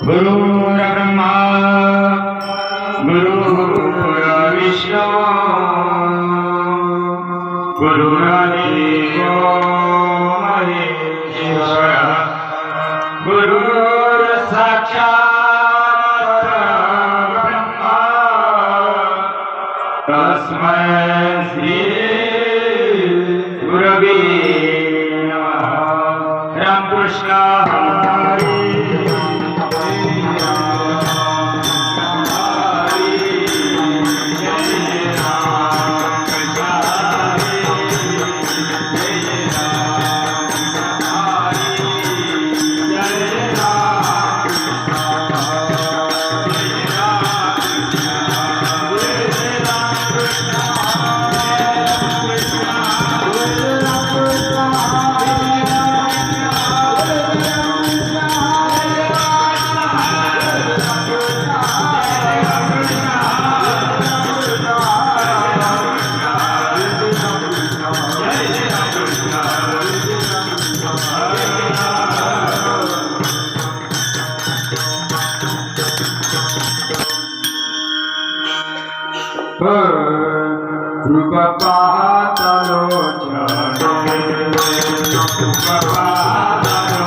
गुरुर्ब्रह्मा गुरुर्विष्णू गुरुर्देवो महेश्वरः गुरुर्साक्षात् परब्रह्म तस्मै श्री गुरवे नमः। रामकृष्ण हरी रूप पाहतलो चले रूप पाहतलो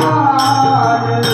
Hare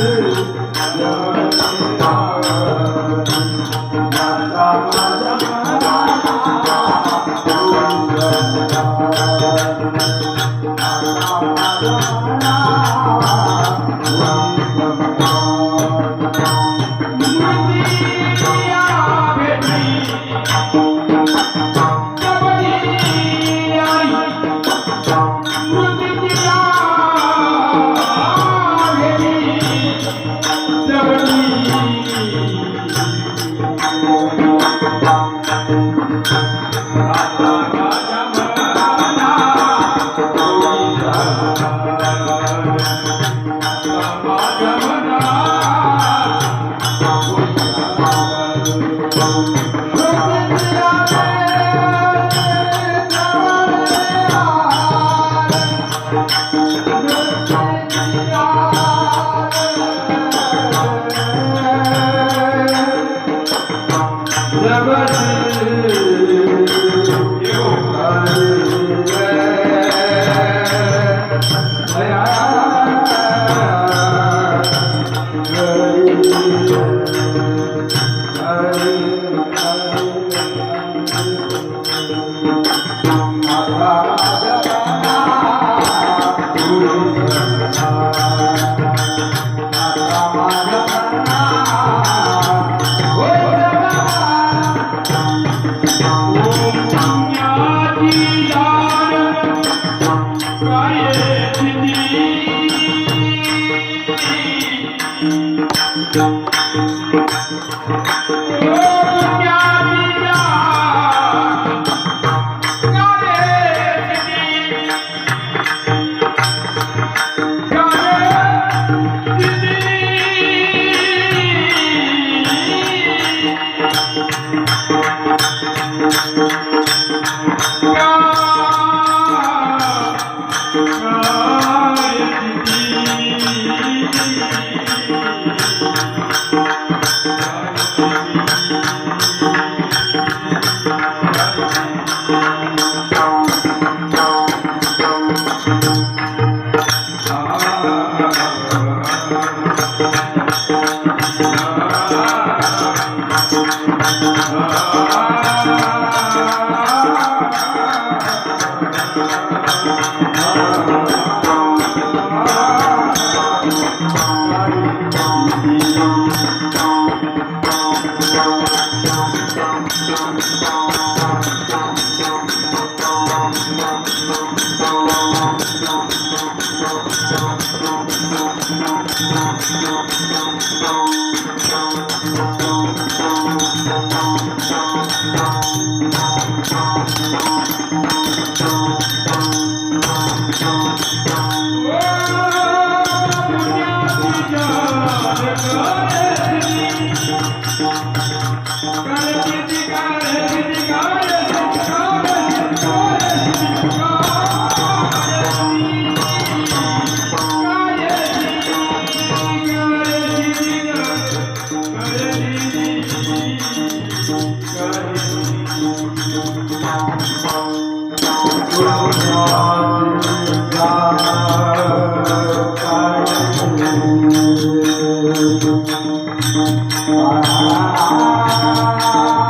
Ah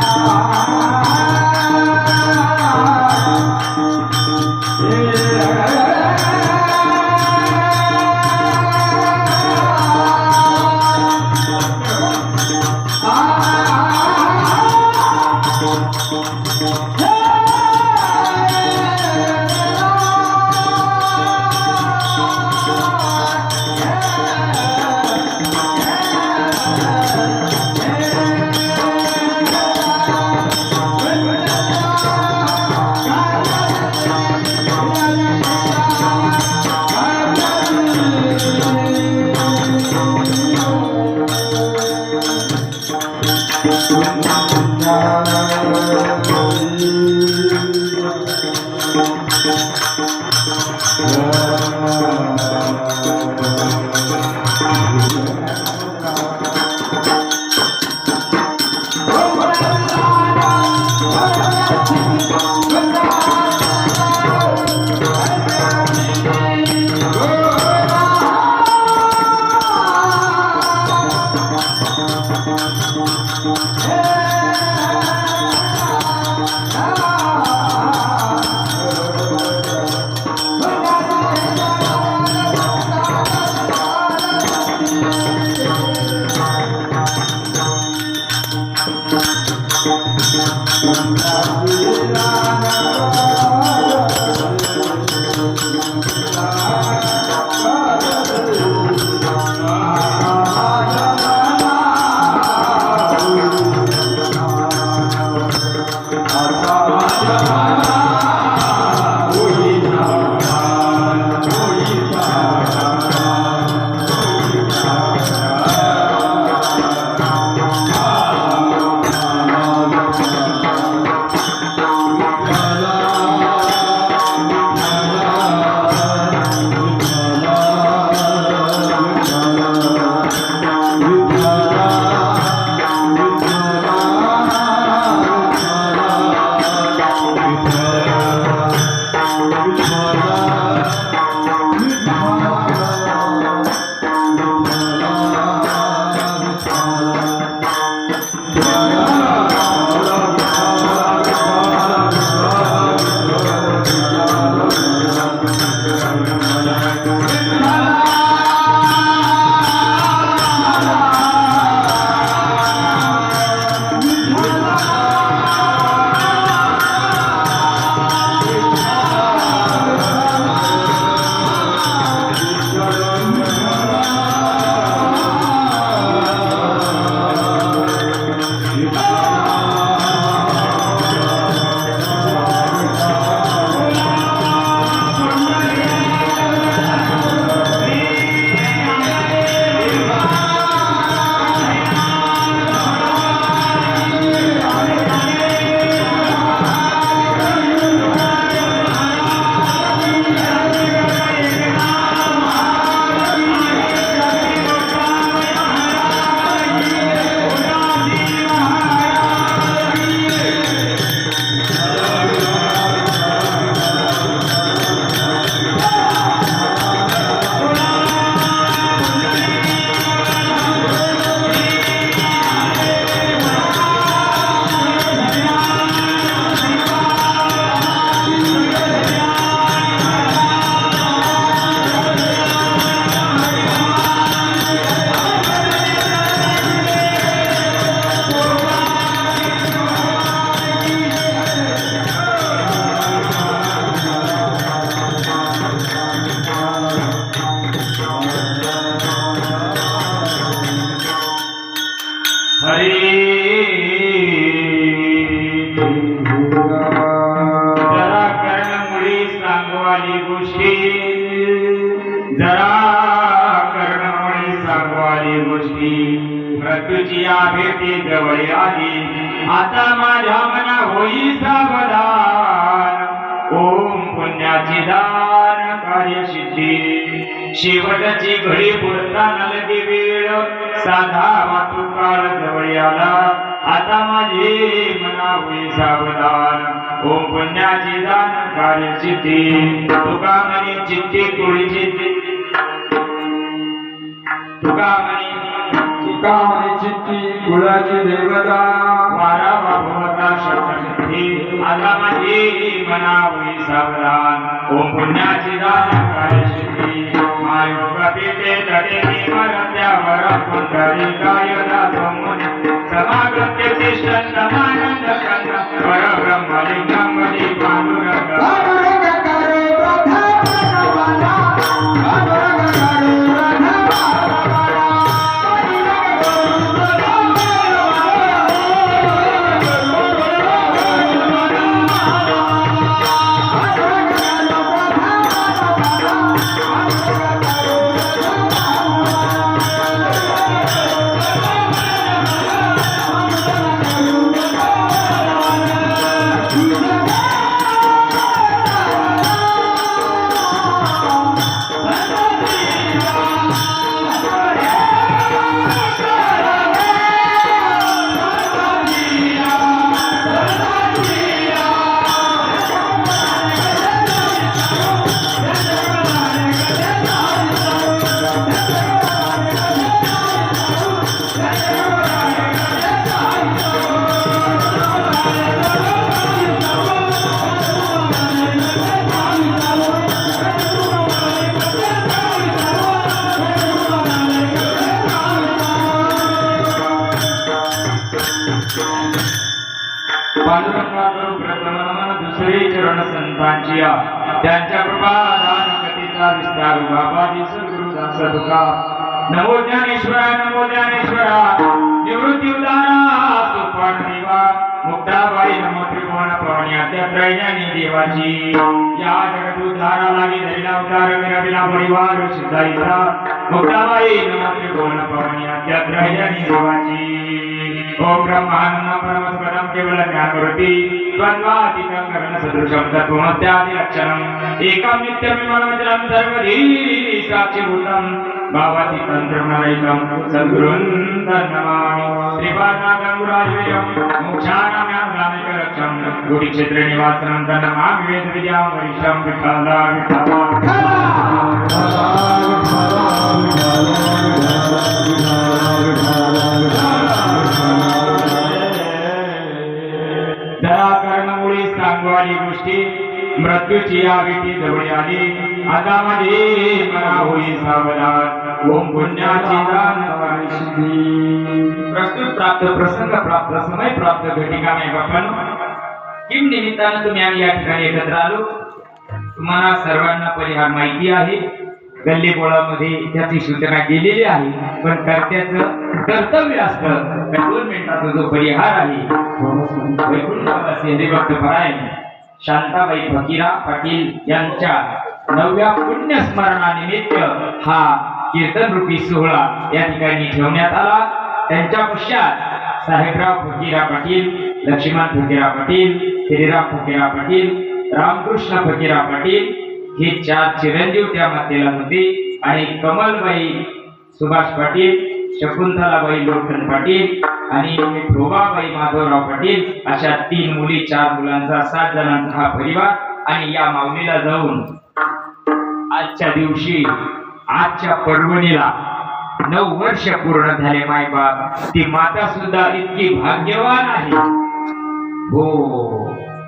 सांगवाली गोष्टी मृत्यूची या भेटी जवळ आली आता माझ्या मना होई सावधान ओम पुण्याची दान कार्यसिद्धी शेवटची घडी पुरताना लगी वेळ साधा वाटू काळ जवळ आला आता माझे मना होई सावधान ओम पुण्याची दान कार्यसिद्धी तुका म्हणे चित्ती तुळीची तुका म्हणे चित्ती कुळाची देवता वारा बाबा शक्ती आता माझी मना होई सावधान ओम पुण्याची दान कार्यसिद्धी मायोगा पेटे तडे मरत्यावर कुंडली गायला सोमन समागत्य तिष्ठन समानंद कंद परब्रह्मलिंगम मध्ये पांडुरंग दुसरे चरण संतांची त्यांच्या कृपादान कथेचा विस्तार बाबाजी सद्गुरु दास तुका नमो ज्ञानेश्वरा निवृत्ती उदारा तुफान देवा मुक्ताबाई नमो त्रिभुवन पवन्यात्या त्रैज्ञानी देवाची या जगत उद्धारा लागी धैला उद्धार मिळविला परिवार सिद्धाईचा मुक्ताबाई नमो त्रिभुवन पवन्यात्या त्रैज्ञानी देवाची ओम ब्रह्मानंद परमस्पदं केवल ज्ञानवृत्ति द्वन्द्वातीतं गगन सदृशं तत्त्वमत्यादि लक्षणम् एकं नित्यमिमलमचलं सर्वधी साक्षिभूतं भावातीतं ब्रह्मरहितं सद्गुरुं तन्नमामि श्रीपादनाथं गुराज्यं मोक्षानाम्यां गुडिक्षेत्रे निवासनं तन्नमामि वेदविद्यां वरिष्ठं विठ्ठला सांगवाली गोष्टी मृत्यूची या भेटी जवळ आली आता माझी मना होई सावधान ओम पुण्याची दान कार्यसिद्धी प्रस्तुत प्राप्त प्रसंग प्राप्त समय प्राप्त घटिका में आपण किम निमित्ताने तुम्ही आम्ही या ठिकाणी एकत्र आलो तुम्हाला सर्वांना परिहार माहिती आहे गल्ली बोळामध्ये त्याची सूचना केलेली आहे पण कर्त्याचं कर्तव्य असतं 2 मिनिटाचा जो परिहार आहे भक्त परायण शांताबाई फकीरा पाटील यांच्या 9व्या पुण्यस्मरणानिमित्त हा कीर्तन रूपी सोहळा या ठिकाणी ठेवण्यात आला त्यांच्या पश्चात साहेबराव फकीरा पाटील लक्ष्मण फकीरा पाटील श्रीराम फकीरा पाटील रामकृष्ण फकीरा पाटील हे 4 चिरंजीव त्या मातेला होते आणि कमलबाई सुभाष पाटील शकुंतलाबाई लोखंड पाटील आणि ठोबाबाई माधवराव पाटील अशा 3 मुली 4 मुलांचा 7 जणांचा हा परिवार आणि या माऊलीला जाऊन आजच्या दिवशी आजच्या पर्वणीला 9 वर्ष पूर्ण झाले मायबाप ती माता सुद्धा इतकी भाग्यवान आहे हो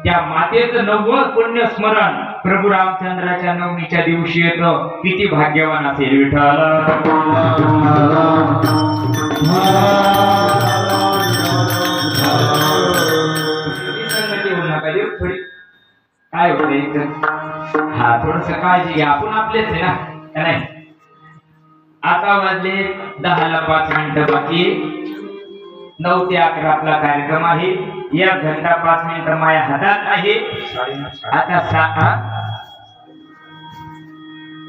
त्या मातेचं 9वं पुण्य स्मरण प्रभू रामचंद्राच्या नवमीच्या दिवशी येतं किती भाग्यवान असेल विठ्ठल काय होत हा थोडस काळजी घ्या आपण आपलेच आहे ना नाही आता वाजले 10ला 5 मिनिटं बाकी 9 ते 11 आपला कार्यक्रम आहे 1 घंटा 5 मिनिटं माझ्या हातात आहे आता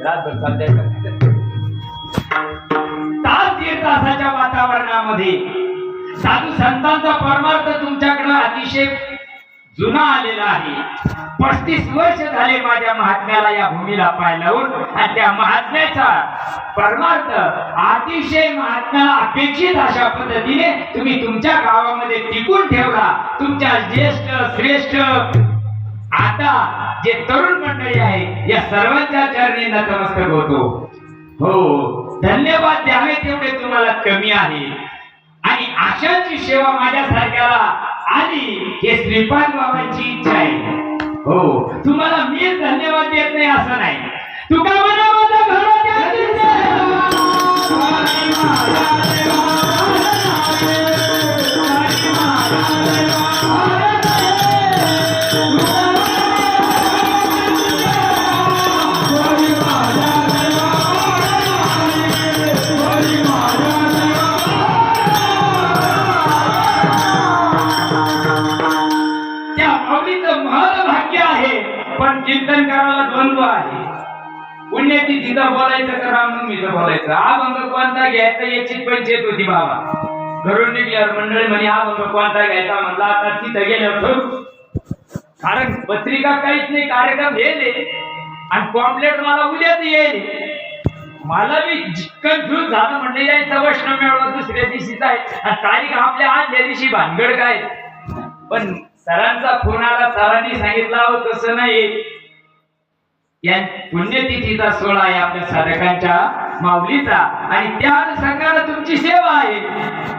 रातभर सध्या तास दीड तासाच्या वातावरणामध्ये साधू संतांचा परमार्थ तुमच्याकडे अतिशय जुना आलेला आहे. 35 वर्ष झाले माझ्या महात्म्याला या भूमीला पाय लावून, आणि त्या महात्म्याचा परमार्थ अतिशय महात्म्याला अपेक्षित अशा पद्धतीने तुम्ही तुमच्या गावामध्ये टिकून ठेवला. तुमच्या ज्येष्ठ श्रेष्ठ आता जे तरुण मंडळी आहे या सर्वांच्या चरणी नतमस्तक होतो. हो, धन्यवाद द्यावे तेवढे तुम्हाला कमी आहे. आणि अशाची सेवा माझ्यासारख्याला आली हे श्रीपाद बाबांची इच्छा आहे. हो, तुम्हाला मी धन्यवाद देत नाही असं नाही. तुका म्हणा माझा पण चिंतन करायला द्वंद्व आहे. पुण्यतिथीचं बोलायचं का रामनवमीचं बोलायचं? अभंग कोणता घ्यायचा याची पंचायत होती बाबा. घरून निघल्यावर मंडळी म्हणे अभंग कोणता घ्यायचा म्हणला. आता तिथं गेल्यावर ठरू, कारण पत्रिका काहीच नाही, कार्यक्रम गेले आणि पॉम्पलेट मला उद्याच येईल. मला बी कन्फ्युज झालं, म्हणले यायचा वैष्णव मेळावा दुसऱ्या दिवशीचा आहे आणि तारीख आपल्या आदल्या दिवशी भानगड काय. पण सरांचा फोन आला, सरांनी सांगितलं तसं नाही, या पुण्यतिथीचा सोहळा आहे आपल्या साधकांच्या माऊलीचा आणि त्या अनुषंगाने तुमची सेवा आहे.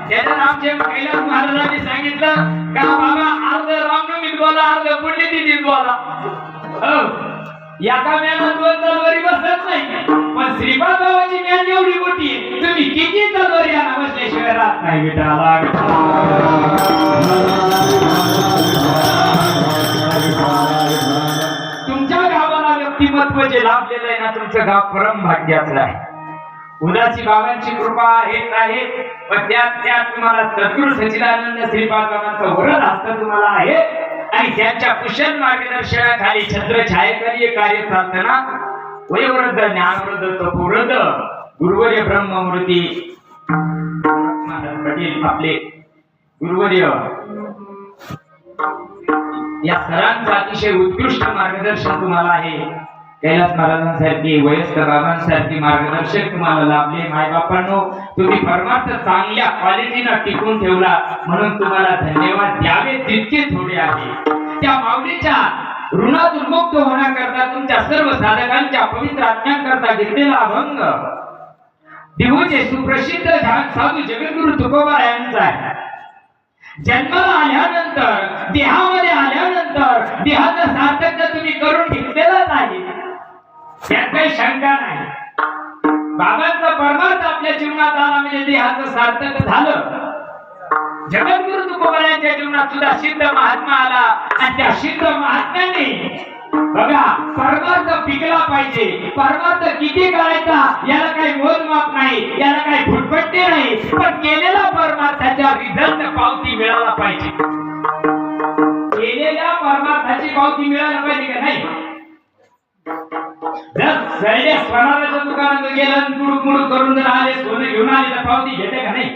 त्याच्यात आमच्या कैलास महाराजांनी सांगितलं का बाबा अर्ध रामनवमीत बोला, अर्ध पुण्यतिथीत बोला. एका म्यानं 2 तलवारी बसत नाही, पण श्रीपाद बाबाची म्यान एवढी मोठी आहे, तुम्ही किती तलवारी आणा बसल्याशिवाय राहत नाही. विठाला तुमच्या गावाला व्यक्तिमत्व जे लाभलेलं आहे ना, तुमचं गाव परम भाग्याचं आहे. उदासी बाबांची कृपा हेच आहे, पण त्यात तुम्हाला सद्गुरू सच्चिदानंद श्रीपाद बाबांचा वरद हस्त तुम्हाला आहे आणि त्यांच्या कुशल मार्गदर्शनाखाली छत्र छायेखाली कार्य चालताना वयोवृद्ध ज्ञानवृद्ध तपोवृद्ध गुरुवर्य ब्रह्ममूर्ती पाटील आपले गुरुवर्य या सरांचं अतिशय उत्कृष्ट मार्गदर्शन तुम्हाला आहे. कैलास महाराजांसारखी वयस्कर बाबांसारखी मार्गदर्शक तुम्हाला लाभले. मायबापांनो, तुम्ही परमार्थ चांगल्या क्वालिटीनं टिकून ठेवला म्हणून तुम्हाला धन्यवाद द्यावे तितके थोडे आहे. त्या माऊलीच्या ऋणातून मुक्त होण्याकरता तुमच्या सर्व साधकांच्या पवित्र आज्ञांकरता घेतलेला अभंग देहूचे सुप्रसिद्ध साधू जगद्गुरु तुकोबा यांचा आहे. जन्माला आल्यानंतर, देहामध्ये आल्यानंतर देहाचं सार्थक तुम्ही करून घेतलेला नाही, त्यात काही शंका नाही. बाबांचा परमार्थ आपल्या जीवनात आला म्हणजे देहाचं सार्थक झालं. जगद्गुरु तुकोबा यांच्या जीवनात सुद्धा सिद्ध महात्मा आला आणि त्या सिद्ध महात्म्याने बघा परमार्थ पिकला पाहिजे. परमार्थ किती करायचा याला काही मोजमाप नाही, याला काही फुटपट्टी नाही, पण केलेला परमार्थाच्या रिझल्ट पावती मिळाला पाहिजे. केलेल्या परमार्थाची पावती मिळायला पाहिजे का नाही? जर सैन्य स्वराच्या दुकानात गेलं मुडूक मुडूक करून जर आले, सोने घेऊन आले तर पावती घेते का नाही?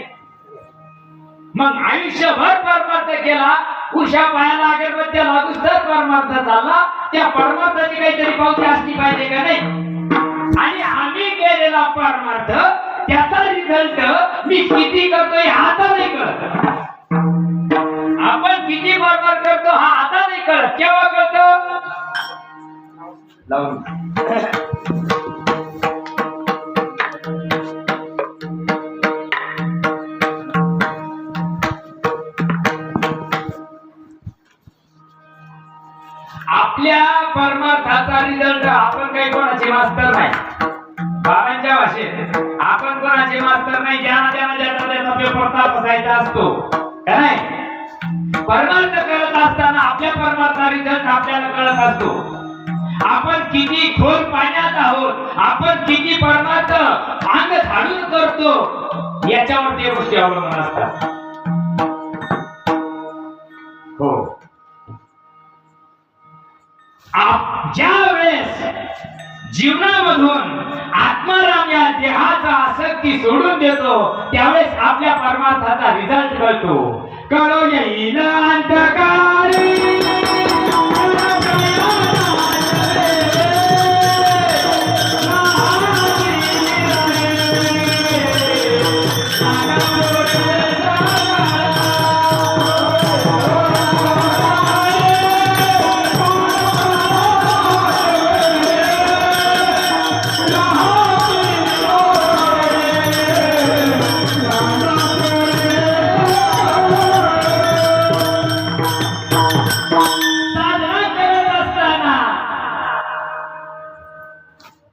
मग आयुष्यभर परमार्थ केला, उषा पायाला अगरबत्त्या लागूच तर परमार्थ झाला, त्या परमार्थाची काहीतरी पावती असली पाहिजे का नाही? आणि आम्ही केलेला परमार्थ त्याचा रिझल्ट मी किती करतोय हा आता नाही कळत. आपण किती परमार्थ करतो हा आता नाही कळत. केव्हा कळतो? लावून आपल्या परमार्थाचा रिझल्ट आपण काही कोणाचे मास्तर नाही. बाबांच्या भाषेत आपण कोणाचे मास्तर नाही. ज्याचा पेपर तपासायचा असतो का नाही? परमार्थ करत असताना आपल्या परमार्था रिझल्ट आपल्याला कळत असतो. आपण किती खोल पाण्यात आहोत, आपण किती परमार्थ अंग झाडून करतो याच्यावर ते गोष्टी अवलंबून असतात. हो, ज्या वेळेस जीवनामधून आत्माराम या देहाचा आसक्ती सोडून देतो त्यावेळेस आपल्या परमार्थाचा रिझल्ट कळतो. कळो येईल अंतकाळी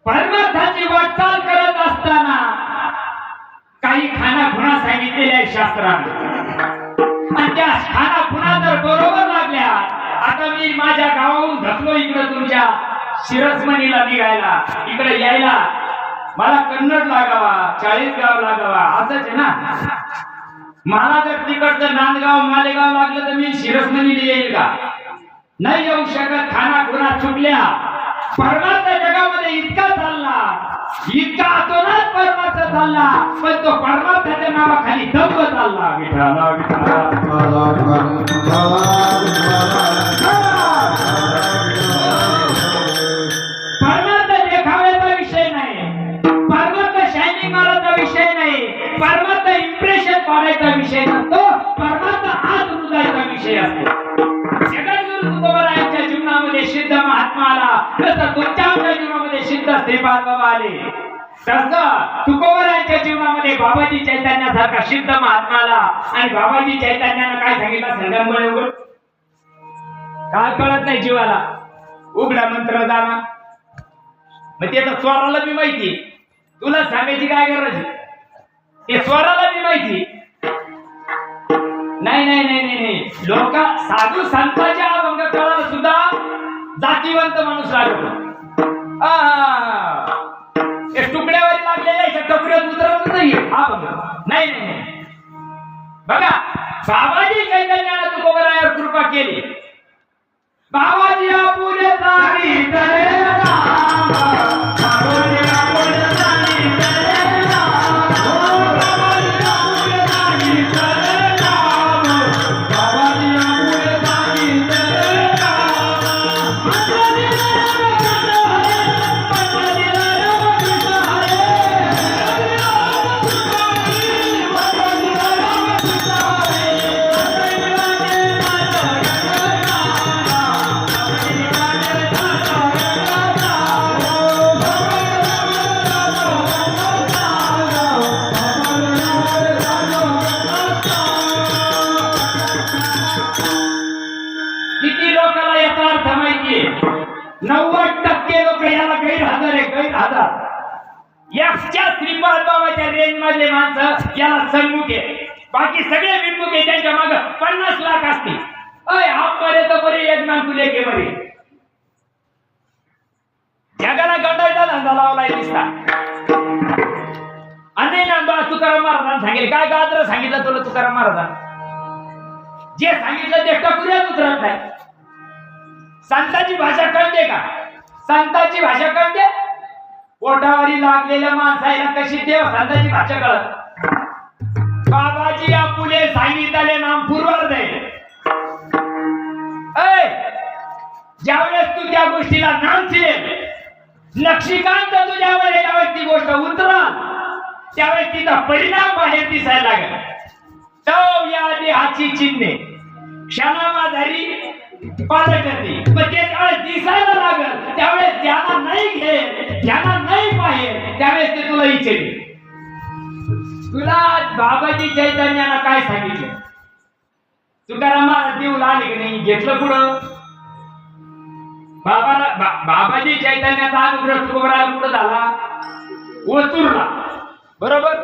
परमार्थाची वाटचाल करत असताना काही खानाखुणा सांगितलेल्या आहेत शास्त्राने आणि त्या खानाखुणा जर बरोबर लागल्या. आता मी माझ्या गावाहून धकलो इकडे तुमच्या शिरसमणीला निघायला इकडे यायला मला कन्नड लागावा चाळीसगाव लागावा असंच आहे ना. मला जर तिकडचं नांदगाव मालेगाव लागलं तर मी शिरसमणीला येईल का? नाही येऊ शकत. खानाखुणा चुकल्या. परमार्थ जगामध्ये इतका चालला इतका अतोनात परमार्थ चालला पण तो परमार्थाच्या नावाखाली दंभ चालला. विठाला विठाला परमार्थ देखाव्याचा विषय नाही. परमार्थ शायनिंग मारायचा विषय नाही. परमार्थ इम्प्रेशन पाडायचा विषय नसतो. परमार्थ आत रुजायचा विषय असतो. जगद्गुरु तुकोबरायांच्या जीवनामध्ये सिद्ध महात्मा आला तसं तुमच्या जीवनामध्ये सिद्ध श्रीपाद बाबा आले. तसं तुकोबरायांच्या जीवनामध्ये बाबाजी चैतन्यासारखा सिद्ध महात्मा आला आणि बाबाजी चैतन्यानं काय सांगितलं संगमगळे उघड काय कळत नाही जीवाला उघडा मंत्र जाणा. मग ते तर स्वराला बी माहिती तुला सांगायची काय गरज ते स्वराला बी माहिती. नाही नाही नाही नाही नाही लोक साधू संतांच्या अभंग कळायला सुद्धा जातीवंत माणूस लागतो. तुकड्यावर लागलेल्या टोकऱ्यात उतरत नाहीये अभंग. नाही नाही नाही बघा बाबाजी चैतन्यानं तुकोबरायावर कृपा केली. बाबाजी आपुले किती लोकांना याचा अर्थ माहितीये? 90% लोक याला गैरहजर आहे. गैरहजर याच्या श्रीपाद बाबाच्या रेंज मधले माणसं याला सन्मुख आहे. बाकी सगळे विमुख आहे. त्यांच्या मागे 50 लाख असतील. आप मरे तर बरे यजमान तुले के बरे जगाला गंडायचा धंदा लावलाय दिसता. आणि ना तुकाराम महाराजांनी सांगितलं काय गात्र सांगितलं तुला तुकाराम महाराजांनी जे सांगितलं ते टकुऱ्यात उतरत नाही. संतांची भाषा कळते का? संतांची भाषा कळते? पोटावरी लागलेल्या माणसाला कशी देव संतांची भाषा कळत? बाबाजी आपुले सांगितले नाम पूर्वार्ध आहे. ज्यावेळेस तू त्या गोष्टीला नामशील नक्षीकांत तुझ्यावर यावेळेस ती गोष्ट उतरल त्यावेळेस तिचा परिणाम बाहेर दिसायला लागेल. तो या देहाची चिन्हे क्षणामाधारी पालटते पण ते ज्यावेळेस दिसायला लागल त्यावेळेस ज्यांना नाही घे ज्यांना नाही पाहे त्यावेळेस ते तुला इच्छेल. तुला बाबाजी चैतन्यानं काय सांगितलं? तुकाराम महाराज देऊला आले की नाही घेतलं पुढं? बाबाजी चैतन्याचा अनुग्रह तुकोबराला पुढे झाला ओतूरला. बरोबर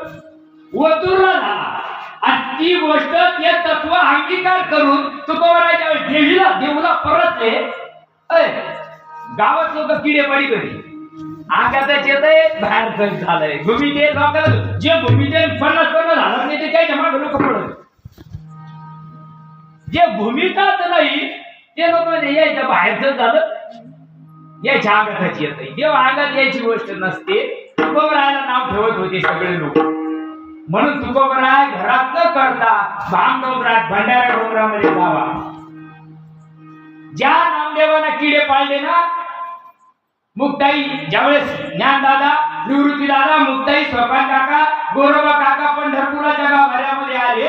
ओतूरला झाला आणि ती गोष्ट ते तत्व अंगीकार करून तुकोबराच्या देऊला परतले. गावात लोक किडे पडी कधी आकाशात येत बाहेर झालंय भूमिते लोकांना जे भूमिते 50 झालं नाही ते त्याच्या मागे लोक पडत. जे भूमिकाच नाही ते लोक यायचं बाहेरच झालं याच्या अंगाची येत. जेव्हा अंगात यायची गोष्ट नसते तुकोबरायला नाव ठेवत होते सगळे लोक. म्हणून तुकोबराय घरात न करता भांग डोंगरात भंडारा डोंगरामध्ये जावा. ज्या नामदेवाना किडे पाळले ना, मुक्ताई ज्यावेळेस ज्ञानदादा, निवृत्तीदादा, मुक्ताई, स्वपन काका, गोरोबा काका पंढरपुराच्या गाभाऱ्यामध्ये आले.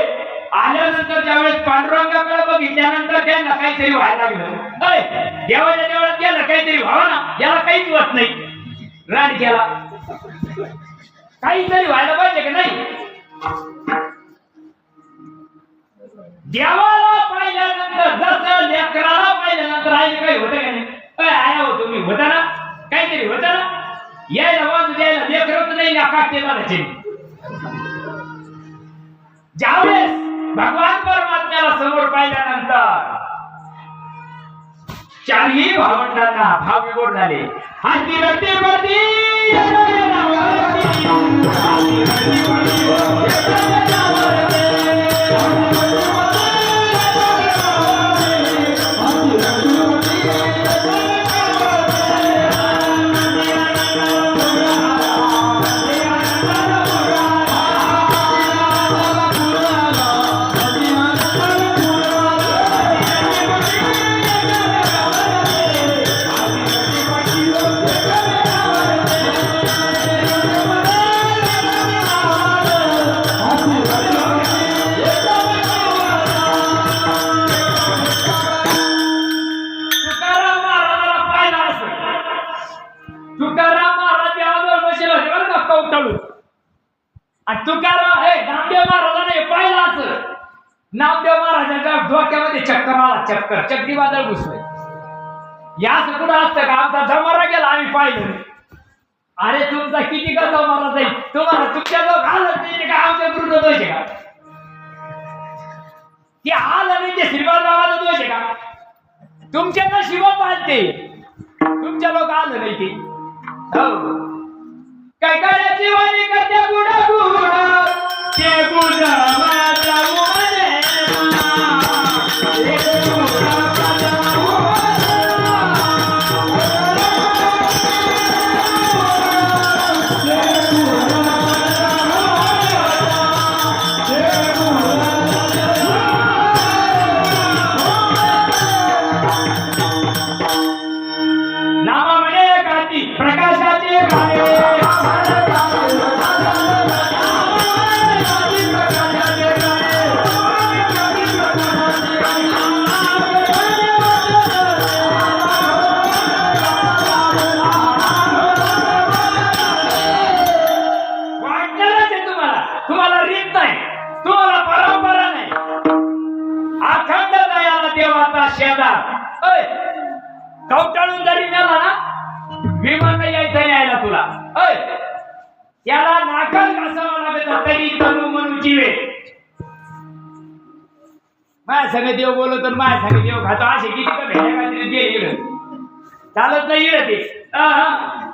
आल्यानंतर ज्यावेळेस पांडुरंगाकडे बघितल्यानंतर त्यांना काहीतरी व्हायला लागलं. देवाच्या देवळात गेलं काहीतरी व्हावं ना, याला काहीच होत नाही. रान केला काहीतरी व्हायला पाहिजे की नाही. देवाला पाहिल्यानंतर जसं लेकराला पाहिल्यानंतर आई काही होतं का नाही. आया होतो मी, होता ना काहीतरी होतं ना. यायला वाजू द्यायला लेकर नाही ना काटेला त्याचे. ज्यावेळेस भगवान परमात्म्याला समोर पाहिल्यानंतर चारही भावंडांना भाव विभोर झाले. हाती रट्टे वरती नामदेव महाराजांनी पाहिलं असं. नामदेव महाराजांच्या डोक्यामध्ये चक्कर आला, चक्कर चक्री वादळ घुसले. या कुठं असतं का, आमचा जमारा गेला आम्ही पाहिलं. अरे तुमचा किती का जमारा जाईल, तुम्हाला तुमच्या लोक आलं नाही का, आमच्या गुरुचं दोष आहे का? ते आलं नाही ते श्रीपाद बाबाचा दोष आहे का? तुमच्या नशिबा पाहते, तुमच्या लोक आलं नाही ते. काय करायची वाणी करते बुडा बुडा ते बुडा माझा उमरे नामा म्हणे काती प्रकाशाचे गाणे. तुम्हाला रीत नाही, तुम्हाला परंपरा नाही. अखंड दयाला देवाचा शेजार. कवटाळून जरी नेला ना, विमान यायचं न्यायला तुला. त्याला नाकल घासावं लागत तरी तनु म्हणून जीवे. माझ्या संग देव बोलतो, माझ्या संग देव खातो. असे किती का भेट्या काहीतरी गेले इकडं. चालत नाही इकडं, ते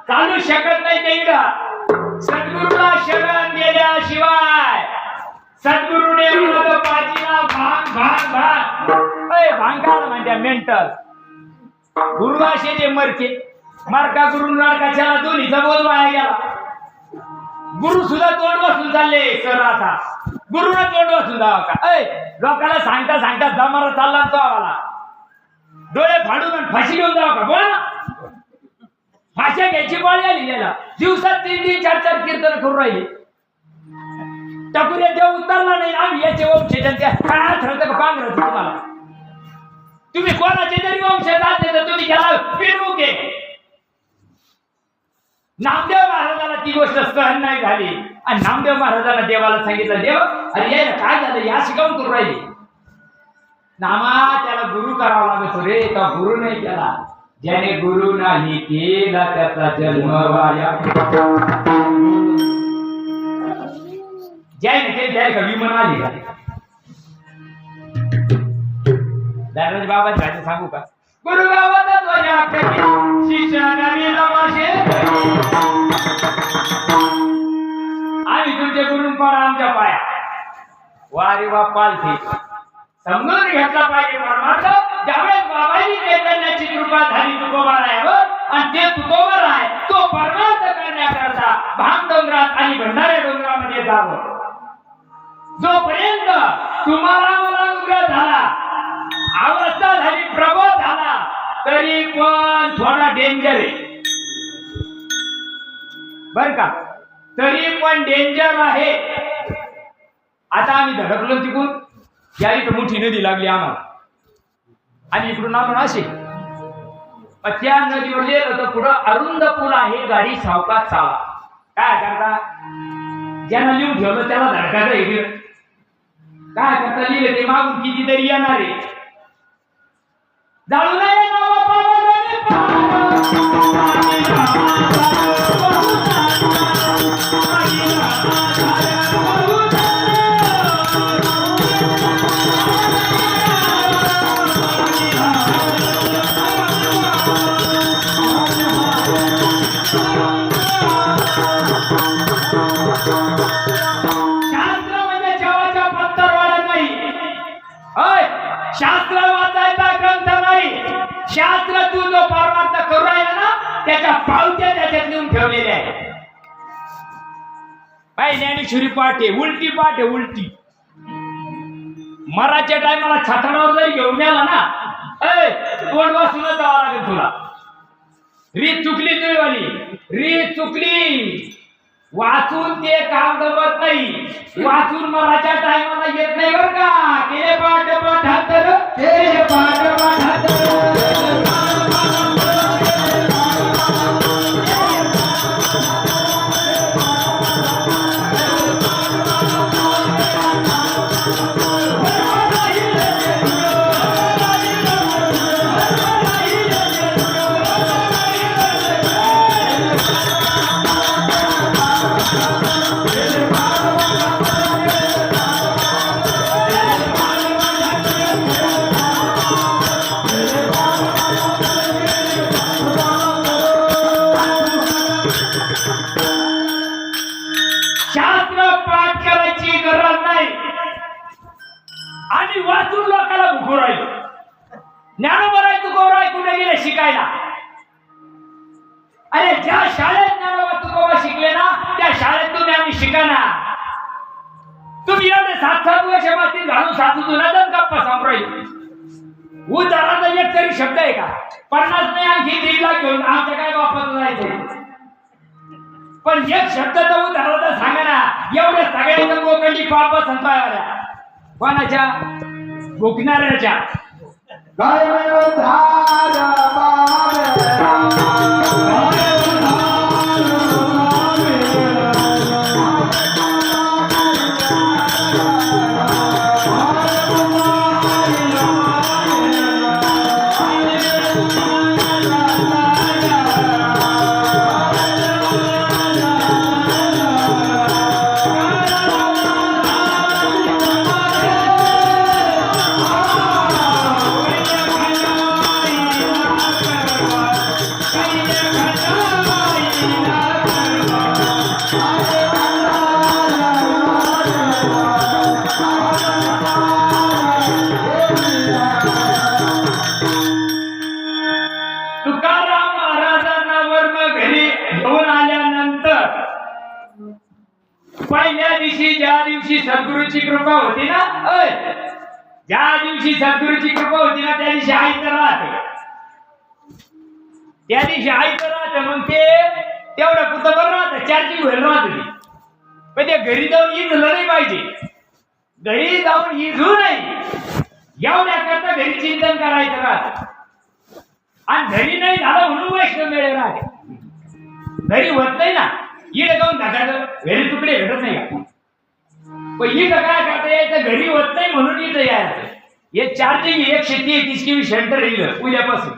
चालू शकत नाही ते इकडं. सद्गुरूला शरण गेल्याशिवाय सद्गुरूने पाजीला भांग भांग भांग भांगाला म्हणत्या मेंटल. गुरु असे जे मरके मारका गुरु नारकाच्याला दोन्हीचा बोध वाया गेला. गुरु सुद्धा तोंड बसून चालले सर. आता गुरुने तोंड बसून जावा का? लोकांना सांगता सांगता जमारा चालला तो आवाला. डोळे फाडून फाशी घेऊन जावा का? बोला ना. फाशा घ्यायची गोळी आली गेला. दिवसात 3-3, 4-4 कीर्तन करून राहिले. टाकुऱ्या देव उतरला नाही. आम्ही याचे वंशजांच्या काय ठरवतं का पांघरत तुम्हाला? तुम्ही कोणाचे तरी वंशज असले तर तुम्ही त्याला पिरमुख आहे. नामदेव महाराजाला ती गोष्ट सहन नाही झाली आणि नामदेव महाराजांना देवाला सांगितलं, देव अरे यायला काय झालं, या शिकावून करून राहिली. नामा त्याला गुरु करावा लागतो रे. का गुरु नाही केला, ज्याने गुरु नाही केला त्याचा जन्म वाया. ज्याने केले त्याला का विमान आली का? दादाजी बाबा सांगू का? गुरु बाबाचा शिष्य आम्ही तुमचे गुरु पाडा आमच्या पाया. वारी वा पालथी समजून घेतला पाहिजे. परमार्थ ज्यावेळेस बाबांनी चैतन्याची कृपा झाली तुकोबारायावर आणि ते तुकोबर आहे तो परमार्थ करण्याकरता भांग डोंगरात आणि भंडारे डोंगरामध्ये जावं. जोपर्यंत तुम्हाला मला उग्र झाला, अवस्था झाली, प्रबोध झाला, तरी पण थोडा डेंजर आहे बर का, तरी पण डेंजर आहे. आता आम्ही धडकलो तिकून, या इथं मोठी नदी लागली आम्हाला आणि इकडून आपण असे त्या नदीवर गेलो तर पुढं अरुंद पूल आहे, गाडी सावकाश चावा. काय करता, ज्यांना लिहून ठेवलं त्याला धडकायचं हे काय करता, लिहिलं ते मागून कितीतरी येणार आहे. जाळू नये शास्त्र वाचायचा ग्रंथ नाही. शास्त्र तू जो परमार्थ करू राहिला ना त्याच्या पावत्या त्याच्यात लिहून ठेवलेल्या आहे. ज्ञानेश्वरी पाठ आहे, उलटी पाठ आहे, उलटी. मराच्या टायमाला छाताडावर जरी घेऊन गेला ना, तोंड वाचूनच जावं लागेल तुला. रीत चुकली तुझीवाली, रीत चुकली. वाचून ते काम जमत नाही, वाचून मराच्या टायमाला येत नाही बर का. केले पाठ पाठातर, केले पाठ पाठातर. वाचून लोकांना भुकू राहिलो. ज्ञानोबा तुकोबा कुठे गेले शिकायला? अरे ज्या शाळेत ज्ञानोबा तुकोबा शिकले ना त्या शाळेत तुम्ही आम्ही शिकाना. तुम्ही एवढे 7-7 वर्ष मातीत घालून सासू तुला गप्पा सांगू राहिले. उदाहरणाचा एक तरी शब्द आहे का? 50 नाही आणखी 3 लाख घेऊन आमच्या काय बापाचं जायचं. पण एक शब्द तर उदाहरणाचा सांगा ना. एवढे सगळ्यांचं गोकंडी पाप संपायला कोणाच्या भुकणाऱ्याच्या. पहिल्या दिवशी ज्या दिवशी सद्गुरूची कृपा होती ना, ज्या दिवशी सद्गुरूची कृपा होती ना त्या दिवशी आई तर राहते. त्या दिवशी आई तर राहते. मग ते तेवढं पुरतं बरं राहतं, चार्जिंग होईल राहत. पण ते घरी जाऊन इजलं नाही पाहिजे. घरी जाऊन इजू नाही एवढ्या करता घरी चिंतन करायचं राहत. आणि घरी नाही झालं म्हणून वैष्णव मेळे राहते. घरी होत नाही ना, इकडे जाऊन टाकायचं घरी तुकडे भेटत नाही का. पण इथं काय करता यायचं, घरी होत नाही म्हणून इथं यायचं. हे चार्जिंग 133 kV सेंटर येईल उद्यापासून.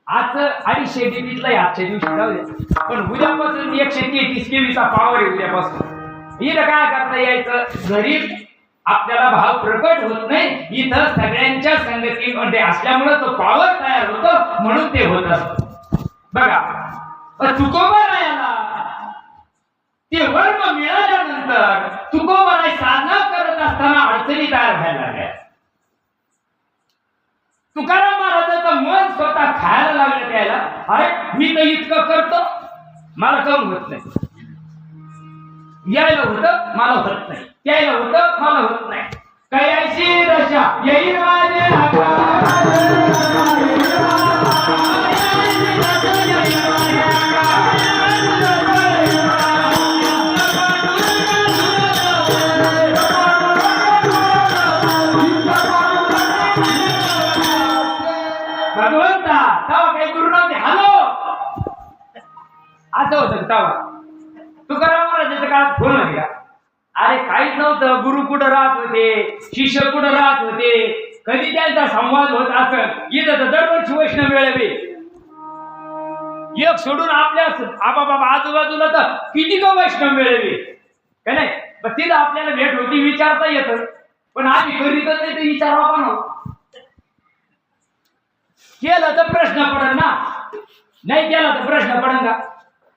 आज 250 dBतला आजच्या दिवशी जाऊ द्या, पण उद्यापासून 133 kVचा पॉवर आहे उद्यापासून. इथं काय करता यायचं, घरी आपल्याला भाव प्रकट होत नाही. इथं सगळ्यांच्या संगतीमध्ये असल्यामुळे तो पॉवर तयार होतो म्हणून ते होत असत. बघा तुकोबारायाला ते वर्म मिळाल्यानंतर तुकोबाराय साधना करत असताना अडचणी तयार व्हायला लागल्या. तुकाराम महाराजांचं मन स्वतः आता खायला लागले त्याला, अरे मी तर इतकं करतो मला कम होत नाही, यायला होतं मला होत नाही, यायला होतं मला होत नाही, कैशी दशा येईल माझे भगवंता. तवा काही गुरु नव्हते. हॅलो असं होतं तवा. तुकाराम महाराजांच्या काळात फोन होते का? अरे काहीच नव्हतं. गुरु कुठं राहत होते, शिष्य कुठं राहत होते, कधी त्यांचा संवाद होत असत. इथं तर दरवर्षी वैष्णव मेळावे एक सोडून आपल्या आबाबाबा आजूबाजूला तर किती का वैष्णव मेळावे का नाही. पण तिथं आपल्याला भेट होती, विचारता येतं, पण आम्ही करीतच नाही ते विचारावं पण केलं तर प्रश्न पडेल ना, नाही केला तर प्रश्न पडेल का?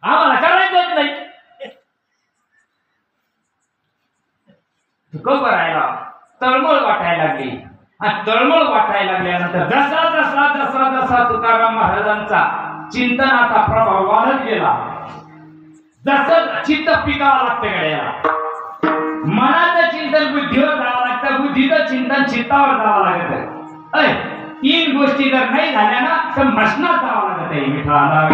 आम्हाला करायचंच नाही. कवर राहिला, तळमळ वाटायला लागली. आणि तळमळ वाटायला लागल्यानंतर जसा जसा जसा जसा तुकाराम महाराजांचा चिंतनाचा प्रभाव वाढत गेला, जसं चित्त पिकावं लागतं गड्याला. मनाचं चिंतन बुद्धीवर जावं लागतं, बुद्धीचं चिंतन चित्तावर जावं लागतं. तीन गोष्टी जर नाही झाल्या ना तर मशनात जावं लागत आहे. मिठाला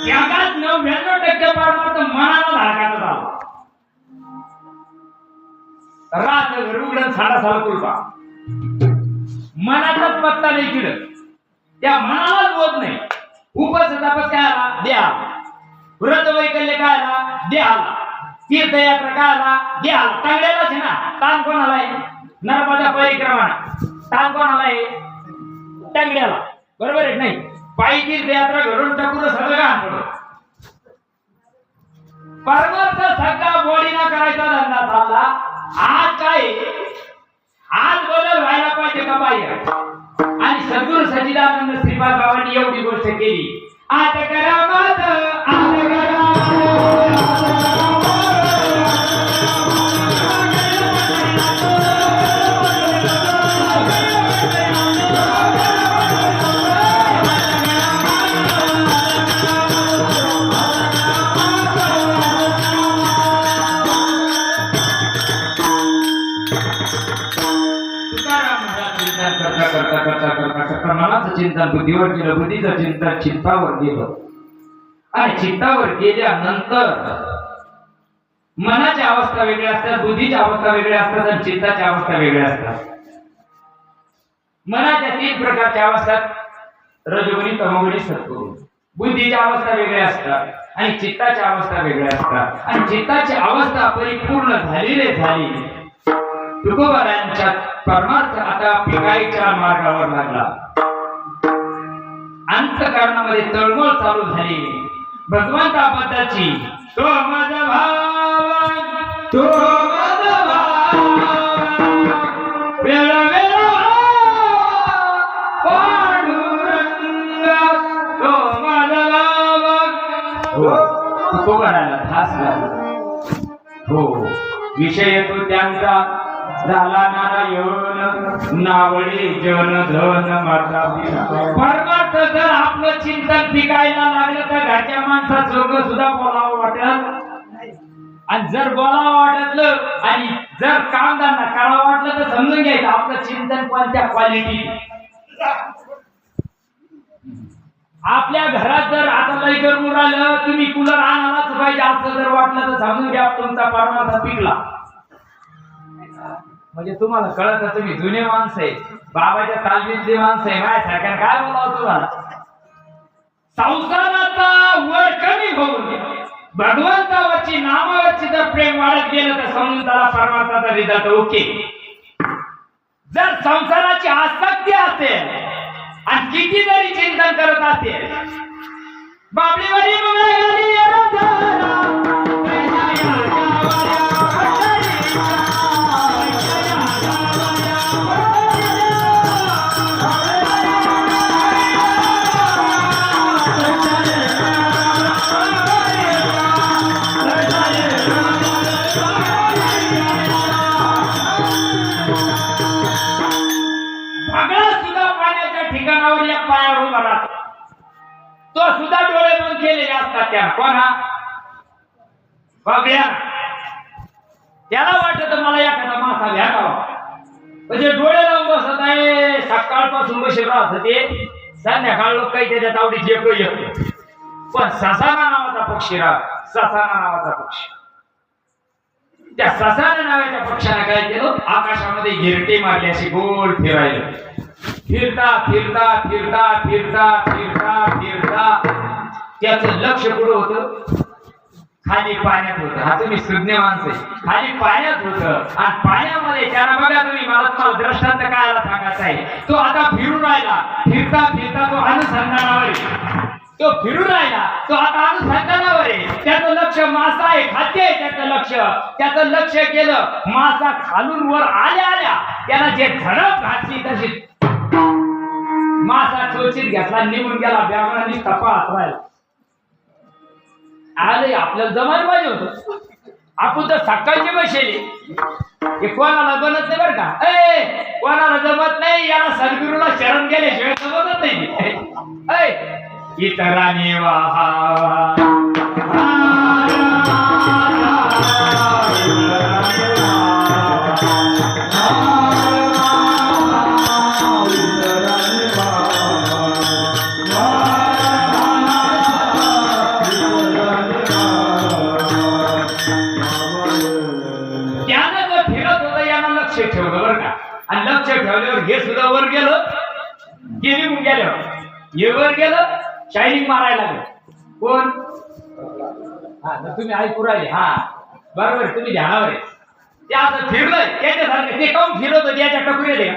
जगात 99% परमार्थ मनाला धाकाचा झाला. रात घर उघडून साडा कुलपा, मनाचाच पत्ता नाही चिडत, त्या मनालाच बोध नाही. उपास तापस काय आला द्या, व्रत वैकल्य काय आला द्याला, तीर्थयात्रा काय आला द्याला. तांगड्यालाच आहे ना, ताण कोणाला आहे? नर्मदा परिक्रमा ताण कोणाला आहे? तांगड्याला, बरोबर आहे नाही. पायी तीर्थयात्रा घडून टाकून सगळं काम पडत. परमार्थ सगळा बॉडीना करायचा धंदा चालला. आज काय, आज बदल व्हायला पाहिजे का पाहिजे? आणि सद्गुरू सच्चिदानंद श्रीपाद बाबांनी एवढी गोष्ट केली. आज करा मत, आज करा मनाचं चिंतन बुद्धीवर केलं, बुद्धीचं चिंतन चित्तावर गेलं. आणि चित्तावर गेल्यानंतर मनाच्या अवस्था वेगळ्या असतात, बुद्धीच्या अवस्था वेगळ्या असतात आणि चित्ताच्या अवस्था वेगळ्या असतात. मनाच्या 3 प्रकारच्या अवस्थात, रजोगुणी, तमोगुणी, सत्वगुणी. बुद्धीच्या अवस्था वेगळ्या असतात आणि चित्ताच्या अवस्था वेगळ्या असतात. आणि चित्ताची अवस्था परिपूर्ण झाली. तुकोबारायांच्या परमार्थ आता पिकाईच्या मार्गावर लागला. अंतःकरणामध्ये तळमळ चालू झाली भगवंताबद्दलची. तो माझा भाव, तो माझा भाव, वेळ वेळ पांडुरंग, तो माझा भाव. तुकोबाराला ठास लागला. हो, विषय तो त्यांचा झाला नारायण, नावडी जन धन माता. परमार्थ जर आपलं चिंतन पिकायला लागलं तर घरच्या माणसात सोबत सुद्धा बोलावं वाटत. आणि जर बोलावं वाटलं आणि जर कामदारांना करावं वाटलं तर समजून घ्यायचं आपलं चिंतन कोणत्या क्वालिटी. आपल्या घरात जर आता लय गरम राहिलं, तुम्ही कूलर आणायलाच पाहिजे असं जर वाटलं तर समजून घ्या तुमचा परमार्थ पिकला. म्हणजे तुम्हाला कळत, तुम्ही जुने माणसं आहे, बाबाच्या तालमीतली माणसं आहे. माझ्यासारख्या काय बोलावं तुम्हाला? संसाराचा वर कमी होऊन भगवंतावरची नामावरची जर प्रेम वाढत गेलं तर समजून त्याला परमार्थाचा रिझल्ट ओके. जर संसाराची आसक्ती असेल आणि किती जरी चिंतन करत असेल, बाबळीवाली तेव्हा सुद्धा डोळे बंद केलेले असतात त्या कोणा बघ्या त्याला वाटत मला एखादा मासा भेटावा म्हणजे डोळे लावून बसत आहे सकाळपासून बसेल राहत ते संध्याकाळ लोक काही त्याच्या तावडीत येतो पण ससाना नावाचा पक्षी राहत ससाना नावाचा पक्षी त्या ससाना नावाच्या पक्षाने काय केलं आकाशामध्ये गिरटे मारले असे गोल फिरायला फिरता फिरता फिरता फिरता फिरता फिरता त्याचं लक्ष कुठं होतं खाली पाण्यात होतं हा तुम्ही सुज्ञ माणसं खाली पाण्यात होतं आणि पाण्यामध्ये त्याला बघा तुम्ही मला तुम्हाला दृष्टांत काय सांगायचं आहे तो आता फिरून राहिला फिरता फिरता तो अनुसंधानावर आहे तो फिरून राहिला तो आता अनुसंधानावर आहे त्याचं लक्ष मासा आहे खाद्य आहे त्याचं लक्ष केलं मासा खालून वर आल्या आल्या त्याला जे झडप घातली तशी मासा चोचीत घेतला निघून गेला ब्यागणाने तपास राहिला आले आपल्याला जमायला पाहिजे होतं आपण तर सकाळचे बसेले हे कोणाला बनत नाही बरं का कोणाला जमत नाही याला सद्गुरूला शरण गेल्याशिवाय जमतच नाही इतरांनी वाहा ठेवलं बरं का आणि लक्ष ठेवल्यावर हे सुद्धा वर गेलं निघून गेल्यावर हे वर गेलं शायनिंग मारायला लागलं कोण हा तुम्ही ऐकू राहिले हा बरोबर तुम्ही ध्यानावर आहे ते असं फिरलंय त्याच्यासारखं ते काऊन फिरत होते याच्या टकुरे दे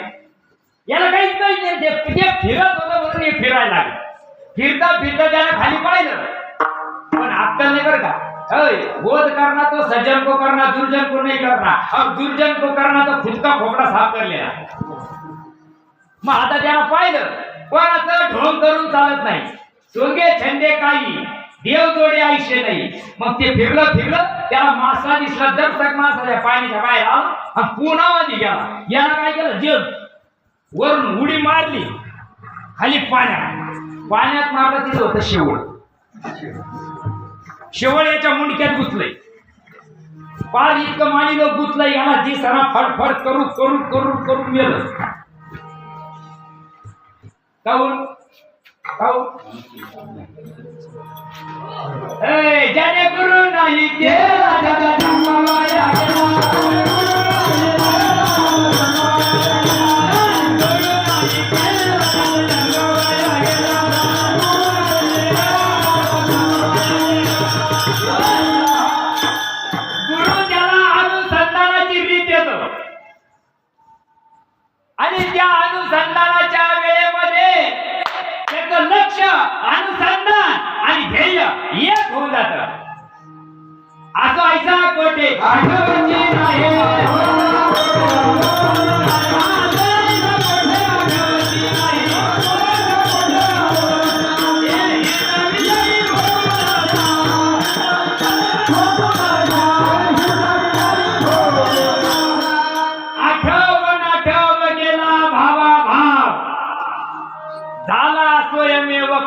याला काहीच नाही ते फिरत होतं म्हणून हे फिरायला लागलं फिरता फिरता त्याला खाली पाहिलं पण अक्कल नाही बरं का बोध करना तो सज्जन को करना दुर्जन को नहीं करना अब दुर्जन को करना तो खुद का खोपड़ा साफ कर लेना मग आता त्याला पाहिलं कोणाचं ढोंग करून चालत नाही सोंगे छंदे काही देव जोडे आयुष्य नाही मग ते फिरलं त्याला मासा दिसला दर्शक मासा पाण्याच्या बाहेर आला आणि पुन्हा मध्ये गेला याला काय केलं जेव वरून उडी मारली खाली पाण्यात मारलं तिथं होतं शेवळ याच्या मुंडक्यात गुतलंय पार इतकं मानिलं गुतलंय याला जी सरा फडफड करून गेलं काऊन ज्याने गुरु नाही आणि त्या अनुसंधानाच्या वेळेमध्ये त्याचं लक्ष अनुसंधान आणि ध्येय एक होऊन जात असं ऐसा कोठे आठवणची नाही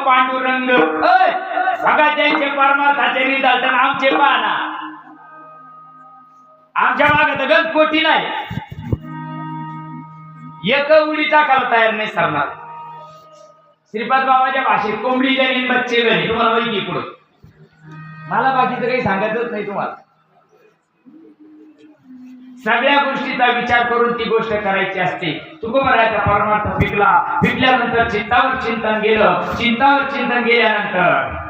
पांडुरंग बघा त्यांचे परमार्थाचे रिझल्ट आमचे पाहना आमच्या मागे तर गंज कोटी नाही एक उडी टाकायला तयार नाही सरणार श्रीपाद बाबाच्या भाषेत कोंबडी जमीन बच्चे घरी तुम्हाला माहिती पुढं मला बाकीचं काही सांगायचंच नाही तुम्हाला सगळ्या गोष्टीचा विचार करून ती गोष्ट करायची असते तुकोबरायाचा परमार्थ पिकल्यानंतर चिंतावर चिंतन गेल्यानंतर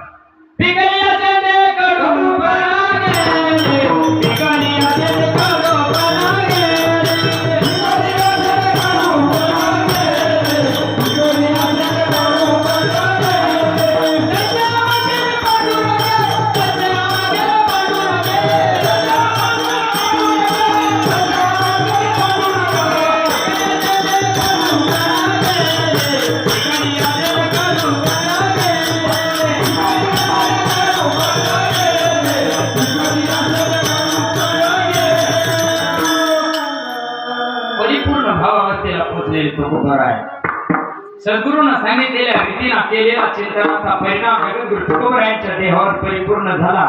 सद्गुरूंना सांगितलेल्या रीतीने केलेला चिंतनाचा परिणाम जगद्गुरु तुकोबरायांच्या देहावर परिपूर्ण झाला.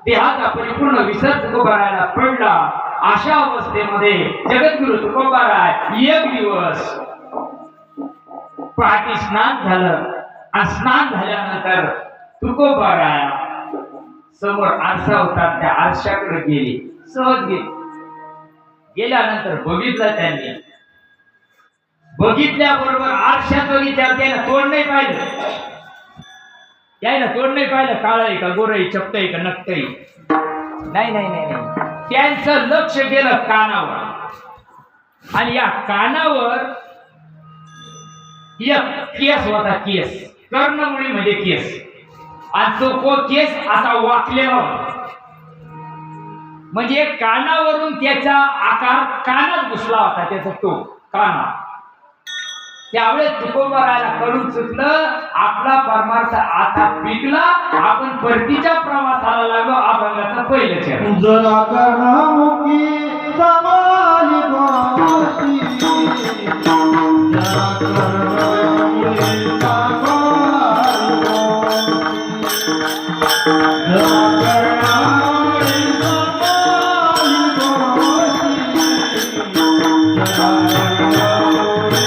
देहाचा परिपूर्ण विसर्ग तुकोबरायाला पडला. अशा अवस्थेमध्ये जगद्गुरु तुकोबराय एक दिवस पहाटे स्नान झालं आणि स्नान झाल्यानंतर तुकोबराया समोर आरसा होता, त्या आरशाकडे गेले. सहज गेल्यानंतर बघितलं त्यांनी. बघितल्याबरोबर आरशात बघितल्यावर त्यानं तोंड नाही पाहिलं. त्यानं तोंड नाही पाहिलं. काळ आहे का, गोर आहे, चपट आहे का, नक्त आहे, नाही नाही नाही नाही. त्यांचं लक्ष गेलं कानावर. आणि या कानावर एक केस होता. केस कर्णमुळी म्हणजे केस. आणि तो केस असा वाकलेला होता. म्हणजे कानावरून त्याचा आकार कानात घुसला होता. त्याचा तो काना. त्यावेळेस तुकोबरायाला कळून सुटलं आपला परमार्थ आता पिकला. आपण परतीच्या प्रवासाला लागलो. अभंगाचा पहिलं चरण. जरा कर्णामुखी समाली बाती, जरा कर्णामुखी समाली बाती, जरा कर्णामुखी समाली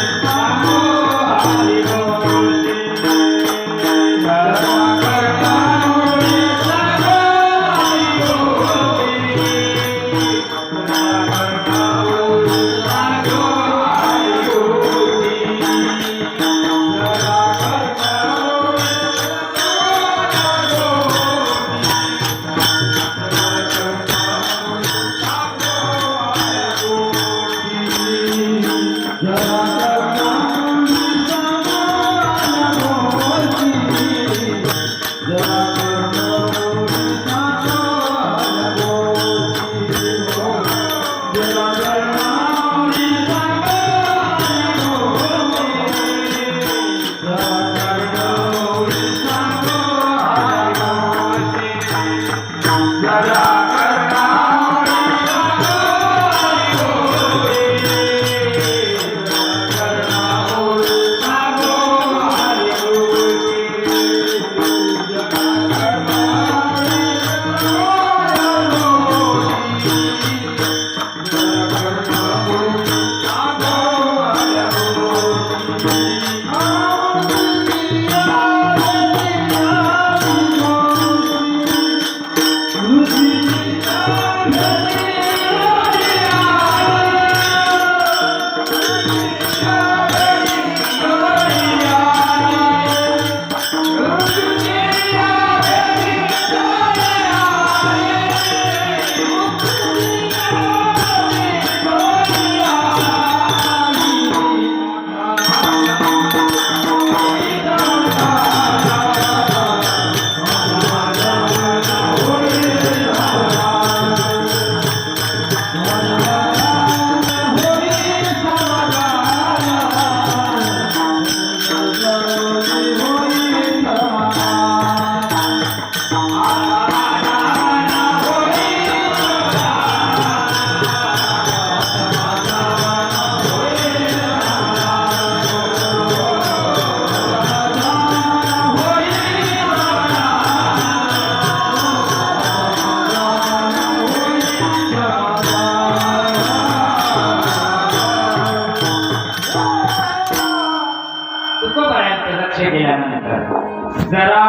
लक्ष केल्यानंतर जरा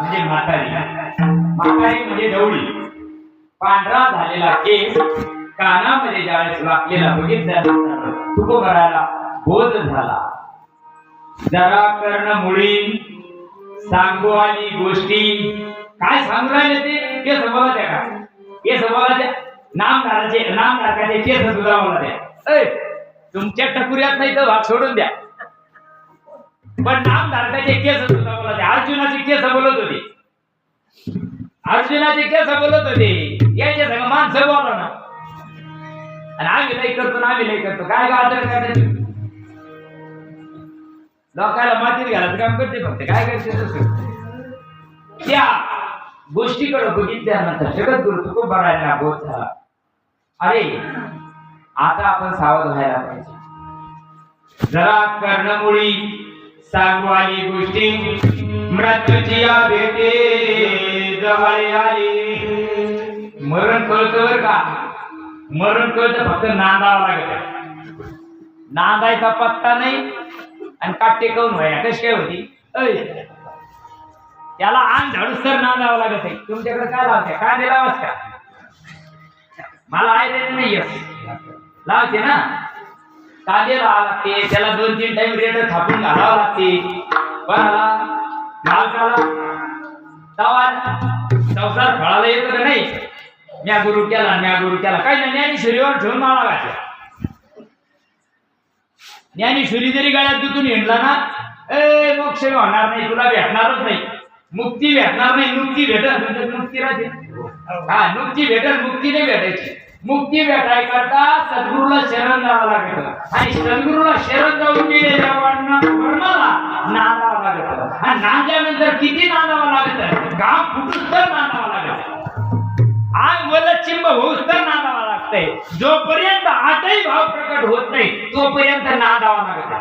म्हणजे म्हातारी. म्हातारी म्हणजे ढवळी. पांढरा झालेला केस कानामध्ये ज्यावेळेस वाकलेला बघितल्यानंतर तुकोबरायाला बोध झाला. जरा कर्णमुळी सांगू आली गोष्टी. काय सांगू राहिले ते केस बोला द्या का, केस बोला द्या. नामधारकाचे केस सुद्धा बोला द्या. तुमच्या टकुऱ्यात नाही तर भाग सोडून द्या, पण नामधारकाचे केस सुद्धा बोला द्या. अर्जुनाचे केस बोलत होते. अर्जुनाचे केस बोलत होते. याच्या सगळं माणसं बोला ना. आणि आम्ही लई करतो ना, आम्ही लई करतो. काय गाजर करते लोकांना मातीत घालायचं काम करते. फक्त काय करते तसं. त्या गोष्टीकडे बघितल्यानंतर जगद्गुरु तुकोबरायांना बोध झाला. अरे आता आपण सावध व्हायला पाहिजे. जरा कर्णमुळी सांगू आली गोष्टी मृत्यूची या भेटे जवळ आली. मरण कळतं बर का, मरण कळतं फक्त नांदावं लागत. नांदायचा पत्ता नाही आणि काटे करून व्हायला कशी काय होती. त्याला अंग झाडूस तर नांदावं लागत आहे. तुमच्याकडे काय लावते, कांदे लावाच का? मला आयडिया नाही लावते ना, कांदे लावा लागते, त्याला 2-3 टाइम रेट थापून घालावं लागते. मालकाला तवा संसार फळाला येतो का नाही. म्या गुरु केला काही नाही. ज्ञानेश्वरीवर ठेवून मला घातला. ज्ञानेश्वरी जरी गळ्यात दुतून हिंडला ना, मोक्ष होणार नाही, तुला भेटणारच नाही, मुक्ती भेटणार नाही. मुक्ती भेटल तुमच्या मुक्ती राहते. हा मुक्ती भेटल, मुक्ती नाही भेटायची. मुक्ती भेटाय करता सद्गुरूला शरण जावं लागत आणि सद्गुरूला शरण जाऊन गेलेल्या कर्माला नांदावं लागत. आणि नांदल्यानंतर किती नांदावं लागत, गाव फुटूस तर नांदावं लागत, आग वल चिंब होऊस तर नांदावं लागतंय. जोपर्यंत आठही भाव प्रकट होत नाही तोपर्यंत नांदावं लागत.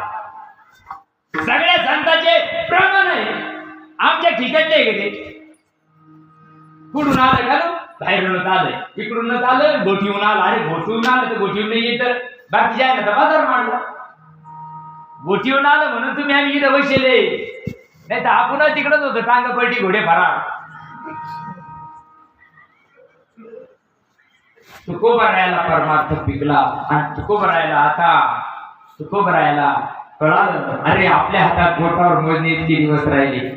सगळ्या संतांचे प्रमाण आहे. आमच्या ठिकाणचे गेले कुठून आलं घालू, बाहेरून आलंय, इकडून आलं, गोठीहून आलं. अरे गोठीहून आलं तर गोठीहून नाही येत, बाकी जाय ना तर बाजार मांडला. गोठीहून आलं म्हणून तुम्ही आम्ही इथं बसले, नाही तर आपण तिकडच होतो टांग पलटी घोडे फरार. तुकोबरायला परमार्थ पिकला आणि तुकोबरायला आता तुकोबरायला कळालं, अरे आपल्या हातात बोटावर मोजणे इतके दिवस राहिले.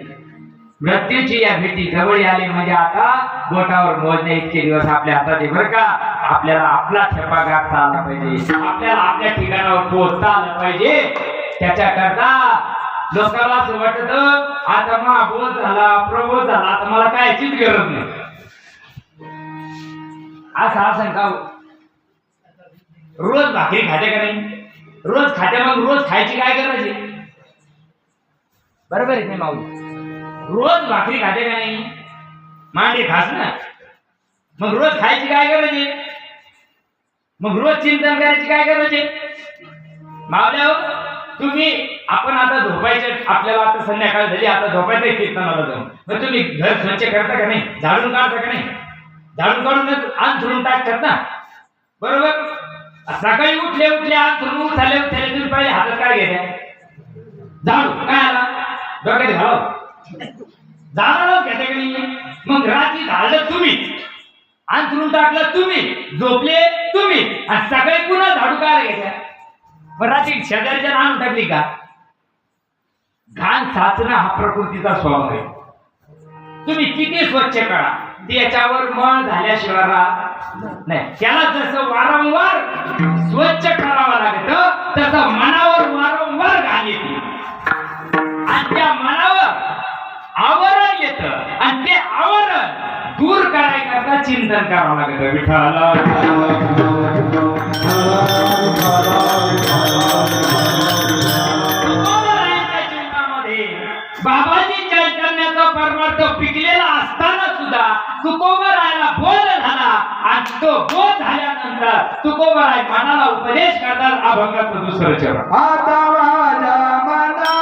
मृत्यूची या भेटी जवळ आली म्हणजे आता बोटावर मोजणे इतके दिवस आपल्या हातात आहे बरं का. आपल्याला आपला छप्पा गाठता आला पाहिजे, आपल्याला आपल्या ठिकाणावर पोहोचता आलं पाहिजे. त्याच्याकरता लोकांना असं वाटत आता महाबोध झाला, प्रबोध झाला, आता मला कायचीच गरज नाही. असं का रोज भाकरी खाते का नाही, रोज खाते, मग रोज खायची काय गरज आहे. बरोबर आहे नाही माऊली, रोज भाकरी खाते का नाही, मांडे खास ना, मग रोज खायची काय गरज आहे, मग रोज चिंतन करायची काय गरज आहे. मावल्या तुम्ही आपण आता झोपायचे, आपल्याला आता संध्याकाळ झाली, आता झोपायचं कीर्तनाला जाऊन, मग तुम्ही घर स्वच्छ करता का नाही, झाडून काढता का नाही, झाडून काढूनच अंथरून टाकतात ना. बरोबर, सकाळी उठले अंथरून उठले तुम्ही पहिले हातात काय घ्या, झाडू काय आला डोक्यात घालावं, झाडाला घेता का नाही. मग रात्री झाडलं तुम्ही, अंथरून टाकलं तुम्ही, झोपले तुम्ही, आणि सकाळी पुन्हा झाडू काय घ्यायचा. मग रात्री शेजारच्या आणून टाकली का. घाण साचणं हा प्रकृतीचा स्वभाव आहे. तुम्ही किती स्वच्छ करा, त्याच्यावर मळ झाल्याशिवाय नाही. त्याला जसं वारंवार स्वच्छ करावं लागतं तसं मनावर वारंवार घाण येते आणि त्या मनावर आवरण येतं आणि ते आवरण दूर करायकरता चिंतन करावं लागतं. विठ्ठला बाबाजी चैतन्याचा परमार्थ पिकलेला असताना सुद्धा तुकोबरायला बोध झाला आणि तो बोध झाल्यानंतर तुकोबराय मनाला उपदेश करतात. अभंगाचं दुसरं चरण. आता माझ्या मना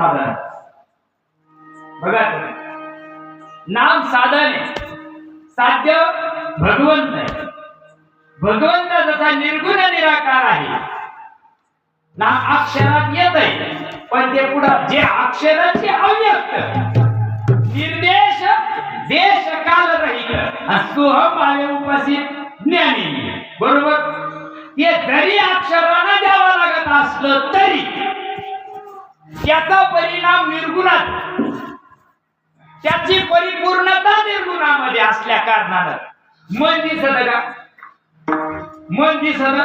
साधन. बघा तुम्ही, नाम साधन आहे, साध्य भगवंत आहे. भगवंत जसा निर्गुण निराकार आहे, नाम अक्षरात येत आहे, पण ते पुढं जे अक्षराचे अव्यक्त निर्देश देश काल रहित सोहम भावे उपस्थित ज्ञानी. बरोबर, ते जरी अक्षरांना द्यावं लागत असलं तरी त्याचा परिणाम निर्गुणात, त्याची परिपूर्णता निर्गुणामध्ये असल्या कारणानं मन दिसत का? मन दिसत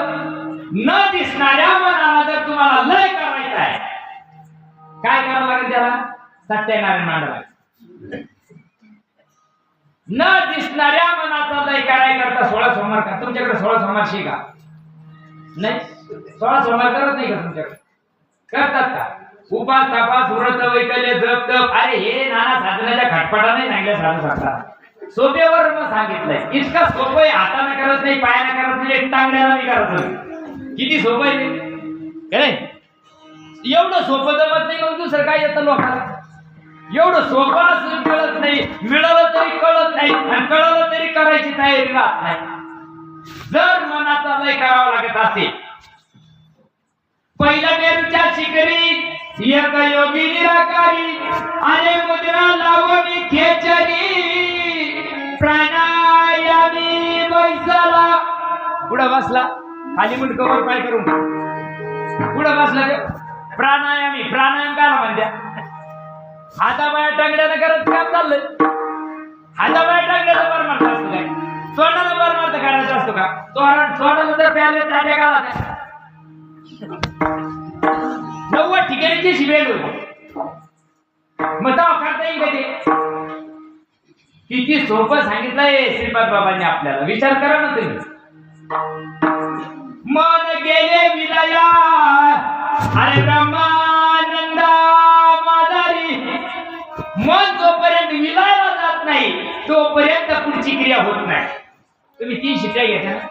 न दिसणाऱ्या मनाला जर तुम्हाला लय करायचा आहे, काय करावं लागेल? त्याला सत्यानारायण मांडावं. न दिसणाऱ्या मनाचा लय करायकरता 16 सोमवार का? तुमच्याकडे 16 सोमवार शिका नाही? 16 सोमवार करत नाही का तुमच्याकडे? करतात का? उपास तपास व्रत वैकल्य जप तप. अरे हे नाना साधनाच्या खटपटा नाही सांगितलं. साधू सांगतात सोप्यावर मग सांगितलंय. इतका सोपं आहे, हाताने करत नाही, पायाने करत नाही, टांगड्याला नाही करत. किती सोपं आहे ते. एवढं सोपं जमत नाही, मग दुसरं काय येतं लोकांना? एवढं सोपं असून कळत नाही, मिळालं तरी कळत नाही, आणि कळलं तरी करायची तयारी राहत नाही. जर मनाचा लय करावा लागत असेल, पहिल्या मेरूच्या शिखरी एक योगी निराकारी आणि मुद्रा लावणी खेचरी प्राणायामी बैसला. पुढं बसला, खाली मुंडकवर पाय करून पुढं बसला. प्राणायामी, प्राणायाम काय म्हणत्या? हाताबाया टांगड्यानं करत काम चाललंय. हाताबाया टांगड्याला बर मारत असतो काय? तोंडाला बर मारत करायचं असतो का? तोंडाला तर प्याले ताट्या गाला काय? 90 ठिकाणीची शिबेल होती, मग तो करता येईल का ते? किती सोपं सांगितलंय श्रीपाद बाबांनी आपल्याला. विचार करा ना तुम्ही. मन गेले विलया अरे ब्रह्मानंदा मादारी. मन जोपर्यंत विलायला जात नाही तोपर्यंत पुढची क्रिया होत नाही. तुम्ही 3 शिट्ट्या घ्यायच्या ना?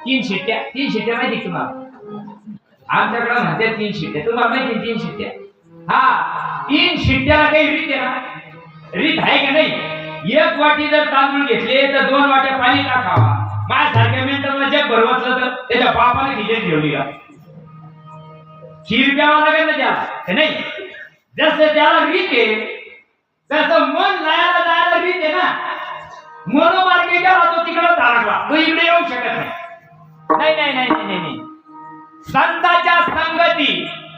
3 शिट्ट्या माहिती तुम्हाला? आमच्याकडे म्हणते 3 शिट्ट्या. तुम्हाला माहिती 3 शिट्ट्या? हा, 3 शिट्ट्याला काही रीत आहे ना? रीत आहे का नाही? 1 वाटी जर तांदूळ घेतले तर 2 वाट्या पाणी टाकावा. माझ्यासारख्या मिनिटांना जग भरवतलं तर त्याच्या बापाने खिचडी ठेवली का? खीर प्यावा लागेल ना त्याला, नाही? जसं त्याला रीत आहे तसं मन जायला रीत आहे ना. मनोमार्गे गेला तो तिकडे धडकला, तो इकडे येऊ शकत नाही. नाही नाही नाही नाही. संतांच्या संगती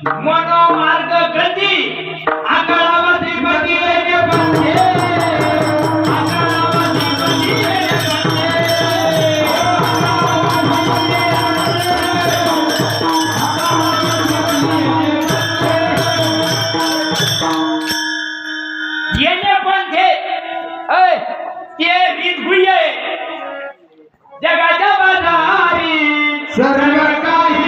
मनोमार्ग गती आकाळावर श्रीपती येणे बंदे. येणे बंदे ते रीत भुय जगाच्या बाजारी सर्व काही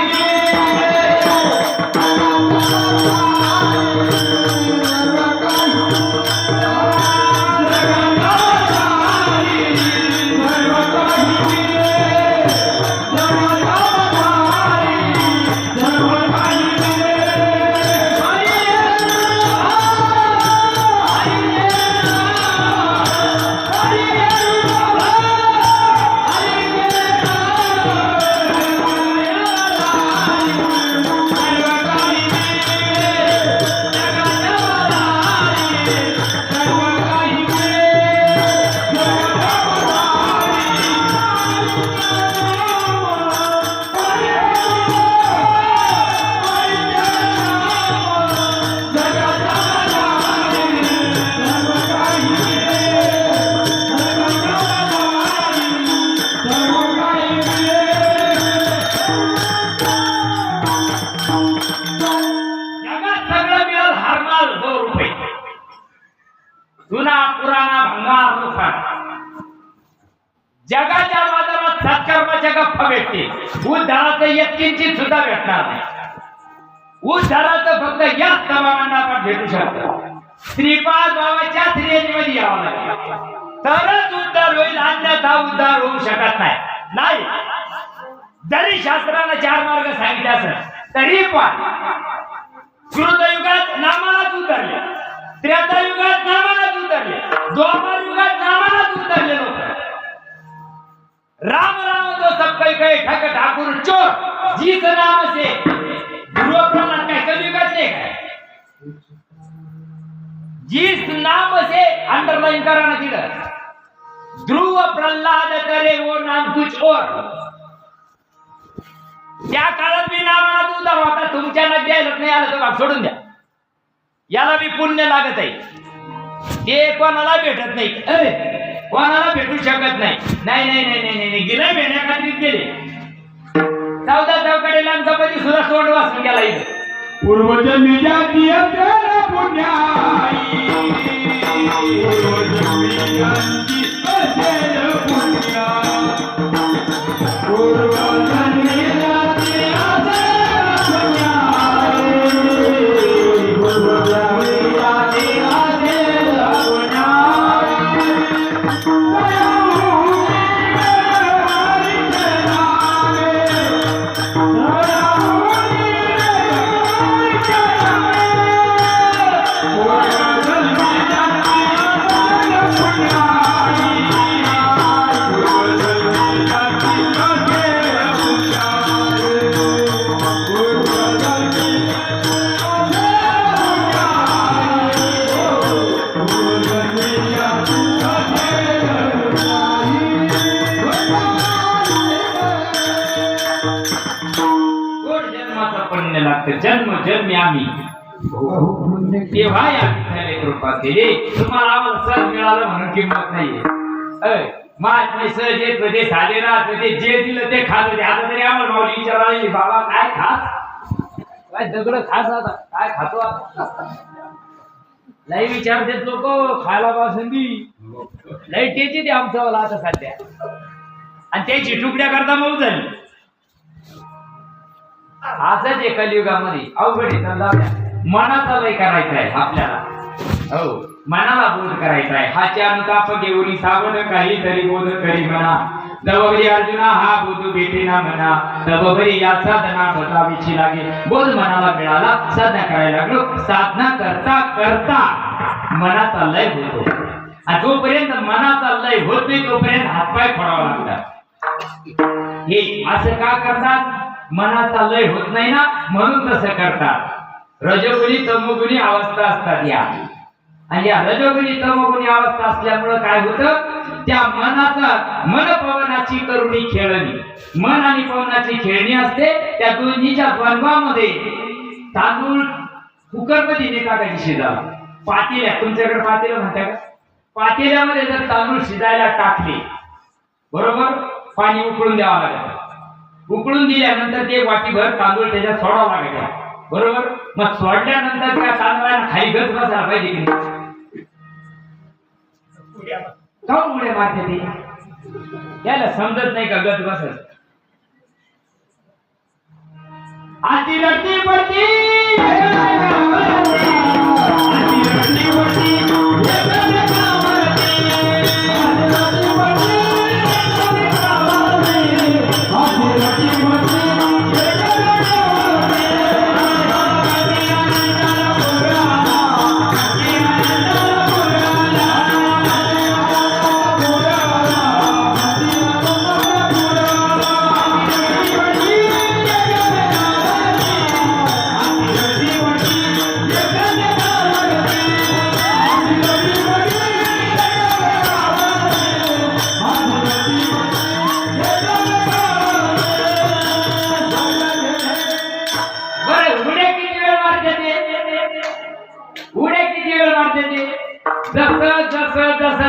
जगाच्या बाजारात सत्कर्माच्या गप्पा भेटते. उद्धाराचं यत्किंचित सुद्धा भेटणार नाही. उद्धाराचं फक्त याच तमामांना आपण भेटू शकतो. श्रीपाद बाबाच्या श्रेणीमध्ये यावं लागेल तरच उद्धार होईल, अन्यथा उद्धार होऊ शकत नाही. जरी शास्त्रानं 4 मार्ग सांगितले असेल तरी पण कृतयुगात नामालाच बैठक ठाकूर चोर जीच नाम से ध्रुव प्रल्हाद काय कलियुगात नाही काय जीच नाम से अंडरलाइन करा ना तिथं ध्रुव प्रल्हाद करे वो नाम कुछ और त्या काळात मी नावाला उदार होता तुमच्या नग द्यायला नाही आलं तर बाप सोडून द्या याला मी पुण्य लागत आहे ते कोणाला भेटत नाही अरे कोणाला भेटू शकत नाही नाही नाही नाही नाही नाही गेला भेटण्या खात्रीत गेले चौदा चौकडे लंकापती सुद्धा सोड वाचून गेला इथे पूर्वजन्मी जाती तेरा पुण्याई पूर्वजन्मी जाती तेरा पुण्याई पूर्वजन्मी जाती तेरा पुण्याई पूर्वजन्मी जाती तेरा जन्म जन्मी आम्ही तेव्हा या विठ्ठलाने कृपा केली तुम्हाला आम्हाला सहज मिळालं म्हणून किंमत नाहीये माझे सहज येत होते साधे राहत होते जे दिलं ते खात होते आता तरी आम्हाला माऊली विचारायला बाबा काय खास काय दगड खास आता काय खातो आता लई विचारतात लोक खायला बासुंदी लई टेची ते आमच्यावाला आता सध्या आणि त्याची तुकड्या करता मऊ झाली असंच आहे कलियुगामध्ये अवघड मनाचा लय करायचा आहे आपल्याला हो मनाला बोध करायचा आहे हाचे अनुताप घेऊन सावध काही तरी बोध करी म्हणा जवबरी अर्जुना हा बोध भेटेना म्हणा तबबरी या साधना बसावीची लागे बोध मनाला मिळाला साधना करायला लागलो साधना करता करता मनाचा लय होतो आणि जोपर्यंत मनाचा लय होत नाही तोपर्यंत हातपाय फोडावा लागतात हे असं का करतात मनाचा लय होत नाही ना म्हणून तसं करतात रजोगुणी तमोगुणी अवस्था असतात या आणि या रजोगुणी तमोगुणी अवस्था असल्यामुळे काय होतं त्या मनाचा मन पवनाची करुणी खेळणी मन आणि पवनाची खेळणी असते त्या दोन्हीच्या द्वंद्वामध्ये तांदूळ कुकरमध्ये नाही टाकायची शिजायला पातेल्या तुमच्याकडे पातेलं म्हणता का पातेल्यामध्ये जर तांदूळ शिजायला टाकले बरोबर पाणी उकळून द्यावं लागेल उकळून दिल्यानंतर ते वाटीभर तांदूळ त्याच्यात सोडावं लागेल बरोबर मग सोडल्यानंतर त्या तांदळाला खाली गच बसायला पाहिजे की नाही उड्या मारते ते त्याला समजत नाही का गच बसत आती रट्टी पडती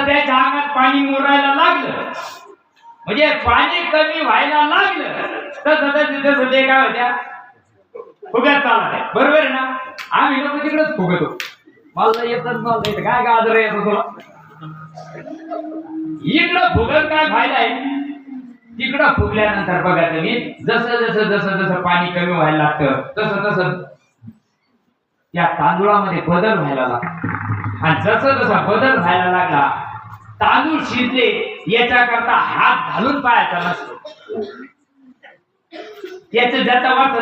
त्याच्या अंगात पाणी मुरायला लागलं म्हणजे पाणी कमी व्हायला लागलं तसं ते काय होत्या फुगत चालत बरोबर आहे ना आम्ही लोक तिकडेच फुगतो मला येतच मला काय गाजर येतो तुला इकडं फुगत काय फायदा आहे तिकडं फुगल्यानंतर बघा तुम्ही जसं पाणी कमी व्हायला लागतं तसं त्या तांदूळामध्ये बदल व्हायला लागतो आणि जसा बदल व्हायला लागला तांदूळ शिजले याच्याकरता हात घालून पाहायचा नसतो त्याचं ज्याचा वाचा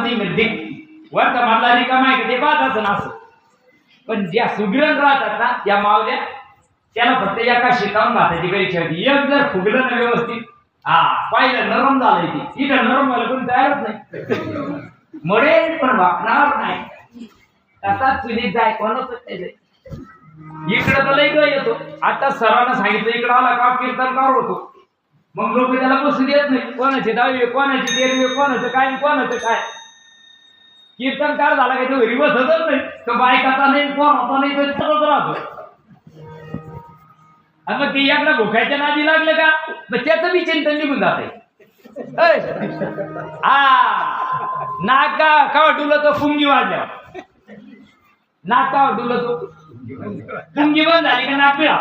वरचा मधला रिकामा आहे ते पाहताच नसतो पण ज्या सुगरण राहतात ना त्या मावल्या त्याला फक्त एका शिकावून घातायची परीक्षा होती एक जर फुगलं ना व्यवस्थित हा पाहिलं नरम झालंय ती इकडं नरम व्हायला कोणी तयारच नाही मडेल पण वापणार नाही तसाच चुलीत जाय कोणाच इकडं तर लई गं येतो आता सरांना सांगितलं इकडं आला का कीर्तनकार होतो मग लोक त्याला बसू देत नाही कोणाची दहावी कोणाची तेरवी कोणाचं काय कोणाचं काय कीर्तनकार झाला काही तो घरी बसतच नाही तो बायकाचा नाही कोणाचा नाही तो तसंच राहतो आणि मग ती एकदा भुकायच्या नादी लागलं का मग त्याचं बी चिंतन निघून जाते नाका का डुलं तो फुंगी वाजल्यावर नाका डुलं तो फुंगी बंद झाली का नाक पिळा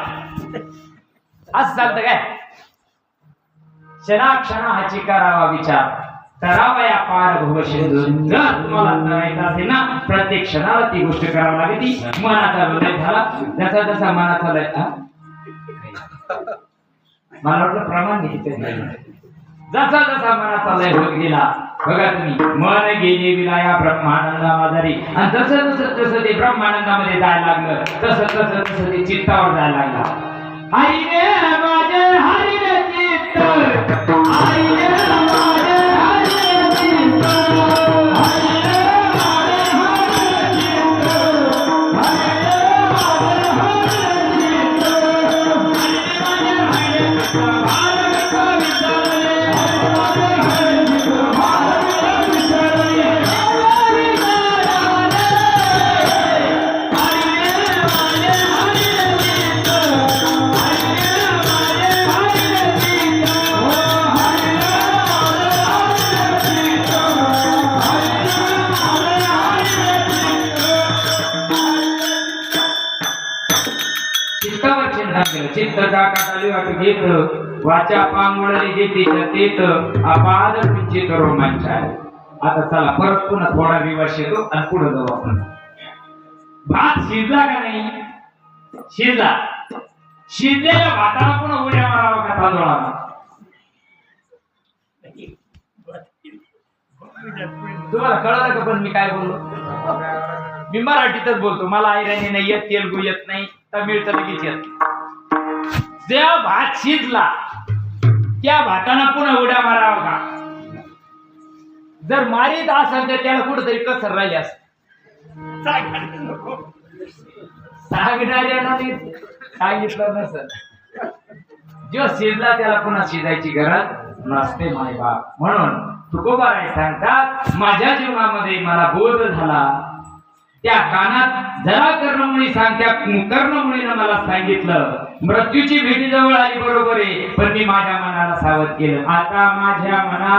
असं चालतं काय क्षणाक्षणाची करावा विचार करावा या पार भवशेतून जर तुम्हाला करायचं असेल ना प्रत्येक क्षणाला ती गोष्ट करावी लागते मनाचा लय झाला जसा जसा मनाचा लय मला वाटलं प्रमाण घ्यायचं जसा जसा मनाचा लय होत गेला बघा तुम्ही मन गेले विलाया ब्रह्मानंदामाधारी आणि जसं जसं जसं ते ब्रह्मानंदामध्ये जायला लागलं तसं तसं तसं ते चित्तावर जायला लागला हरी रे माझे हरी रे चित्त हरी रे माझे हरी रे चित्त हरी रे माझे हरी रे चित्त हरी रे माझे हरी रे चित्त हरी रे माझे हरी रे चित्त भारत का विचारले हरी रे चित्त भारत का विचारले हरी रे माझे हरी रे चित्त चित्त जाकाली वाट घेत वाचा पांगुळली घेते तेत अपाद पिंचित रोमांच आहे आता चला परत पुन्हा थोडा दिवस येतो आणि पुढे जाऊ आपण भात शिजला का नाही शिजला शिजलेल्या भाताला पुन्हा उड्या मारावा का तांदूळाला तुम्हाला कळलं का पण मी काय बोललो मी मराठीतच बोलतो मला आयराणी नाही येत तेलगू येत नाही तमिळ तर लगेच येत जेव्हा भात शिजला त्या भाताना पुन्हा उड्या मारावा का जर मारीत असेल तर त्याला कुठेतरी कसर राहिली असं सांगणाऱ्याला सांगितलं नसेल जो शिजला त्याला पुन्हा शिजायची गरज नसते माय बाप म्हणून तुकोबाराय सांगतात माझ्या जीवनामध्ये मला बोध झाला त्या कानात जरा कर्णमुनी सांगत्या कर्णमुनीनं मला सांगितलं मृत्यूची भीती जवळ आली बरोबर आहे पण मी माझ्या मनाला सावध केलं आता माझ्या मना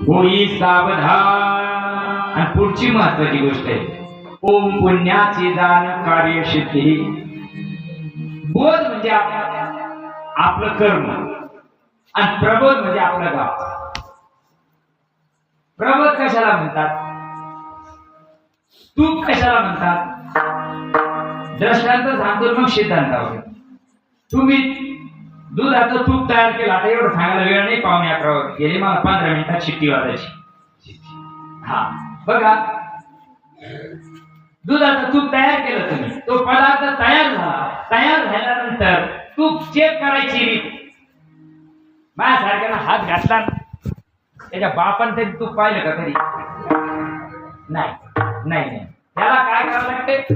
होई सावधान आणि पुढची महत्वाची गोष्ट आहे ओम पुण्याची जाण कार्यसिद्धी बोध म्हणजे आपलं कर्म आणि प्रबोध म्हणजे आपलं गाव प्रबोध कशाला म्हणतात तूप कशाला म्हणतात दृष्टांत सांगतो मग सिद्धांतावर तुम्ही दुधाचं तूप तयार केलं आता एवढं सांगायला वेळ नाही 11:15 गेले मला 15 मिनिटात शिट्टी वाजायची हा बघा दुधाचं तूप तयार केलं तुम्ही तो पदार्थ तयार झाल्यानंतर तूप चेक करायची रीत माझ्यासारख्यानं हात घातला त्याच्या बापान तरी तूप पाहिलं का तरी नाही त्याला काय करावं लागते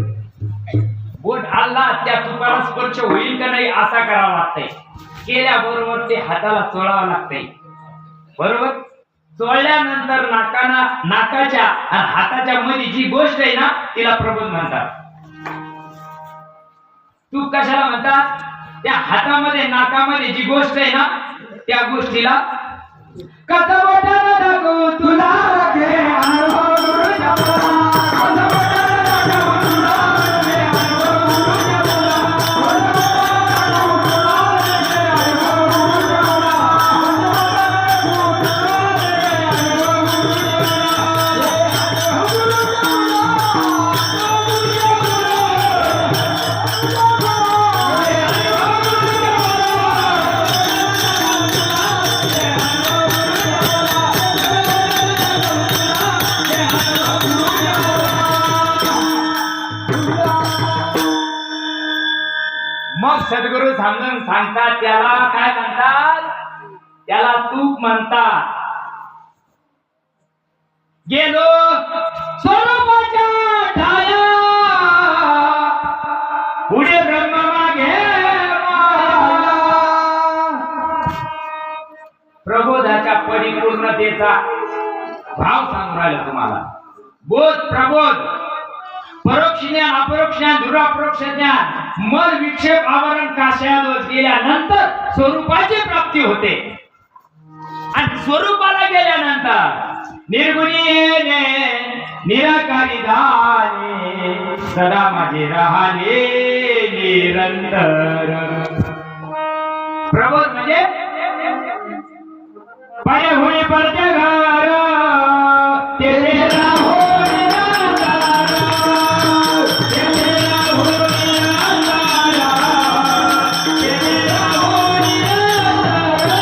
बोट हल्ला त्या तुपाला स्पर्श होईल का नाही असा करावा लागतंय केल्याबरोबर ते हाताला चोळावं लागतंय बरोबर चोळल्यानंतर नाकाच्या आणि हाताच्या मध्ये जी गोष्ट आहे ना तिला प्रबोध म्हणतात तूप कशाला म्हणतात त्या हातामध्ये नाकामध्ये जी गोष्ट आहे ना त्या गोष्टीला कसं वाटलं दाखवू तुला मग सद्गुरू सांगून सांगतात त्याला काय म्हणतात त्याला तूप म्हणतात. गेलो स्वरूपाच्या ठाया, पुढे ब्रह्म मागे माया. प्रबोधाच्या परिपूर्णतेचा भाव सांगून राहिला तुम्हाला. बोध प्रबोध, परोक्ष ज्ञान, अपरोक्ष ज्ञान, दुरापरोक्ष ज्ञान, मन विक्षेप आवरण काशयात गेल्यानंतर स्वरूपाची प्राप्ती होते. आणि स्वरूपाला गेल्यानंतर निर्गुणीने निराकारी झाले, सदा माझे राहिले निरंतर. प्रबोध म्हणजे पाय होई पडते घर, तेथे राहो निरंतर, तेथे राहो निरंतर, तेथे राहो निरंतर.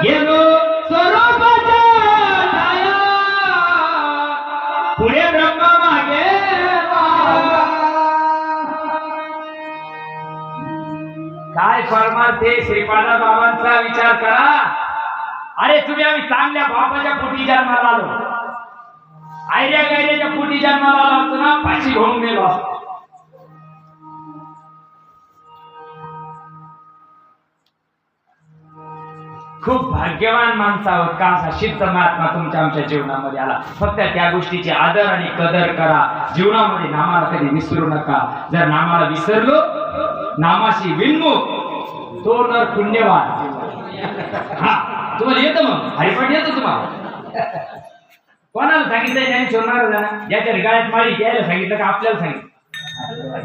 गेलो स्वरूपाच्या ठाया, पुढे ब्रह्म मागे माया. काय परमार्थे श्रीपादा बाबांचा विचार करा. अरे तुम्ही आम्ही चांगल्या बापाच्या पोटी जन्माला आलो, आयऱ्या गायऱ्याच्या पोटी जन्माला आलो असतो ना, फाशी घेऊन गेलो असतो. खूप भाग्यवान माणसा आहोत का असा सिद्ध महात्मा तुमच्या आमच्या जीवनामध्ये आला. फक्त त्या गोष्टीची आदर आणि कदर करा. जीवनामध्ये नामाला कधी विसरू नका. जर नामाला विसरलो, नामाशी विनमुख, तो नर पुण्यवान. हा तुम्हाला येतं मग हरिपाठ येतं तुम्हाला. कोणाला सांगितलंय ज्ञानेश्वर महाराजांना? ज्याच्या गळ्यात माळी द्यायला सांगितलं का आपल्याला सांगितलं?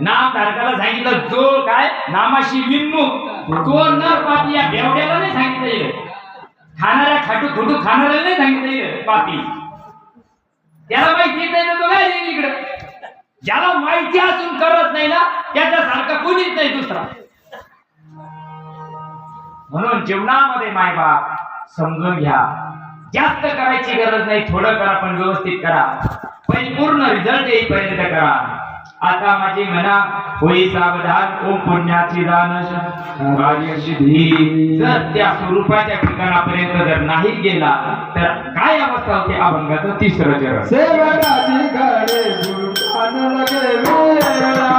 नाम धारकाला सांगितलं, जो काय नामाशी विनमुख, तो नर पापी. या बेवड्याला नाही सांगितलं, खाणाऱ्या खाटू खुटू खाणाऱ्याला नाही सांगितलं पापी. त्याला माहिती नाही ना, तो काय इकडं. ज्याला माहिती असून करत नाही ना, त्याच्यासारखा कोणीच नाही दुसरा. म्हणून जीवनामध्ये मायबाप समजून घ्या. जास्त करायची गरज नाही, थोडं करा पण व्यवस्थित करा. परिपूर्ण रिझल्ट येईपर्यंत करा. आता माझी म्हणा होई सावधान, ओम पुण्याची दान कार्यसिद्धी. जर त्या स्वरूपाच्या ठिकाणापर्यंत जर नाही गेला तर काय अवस्था होते? अभंगाचं तिसरं चरण. सेवकाची घडे गुरुकान लगे वेळा,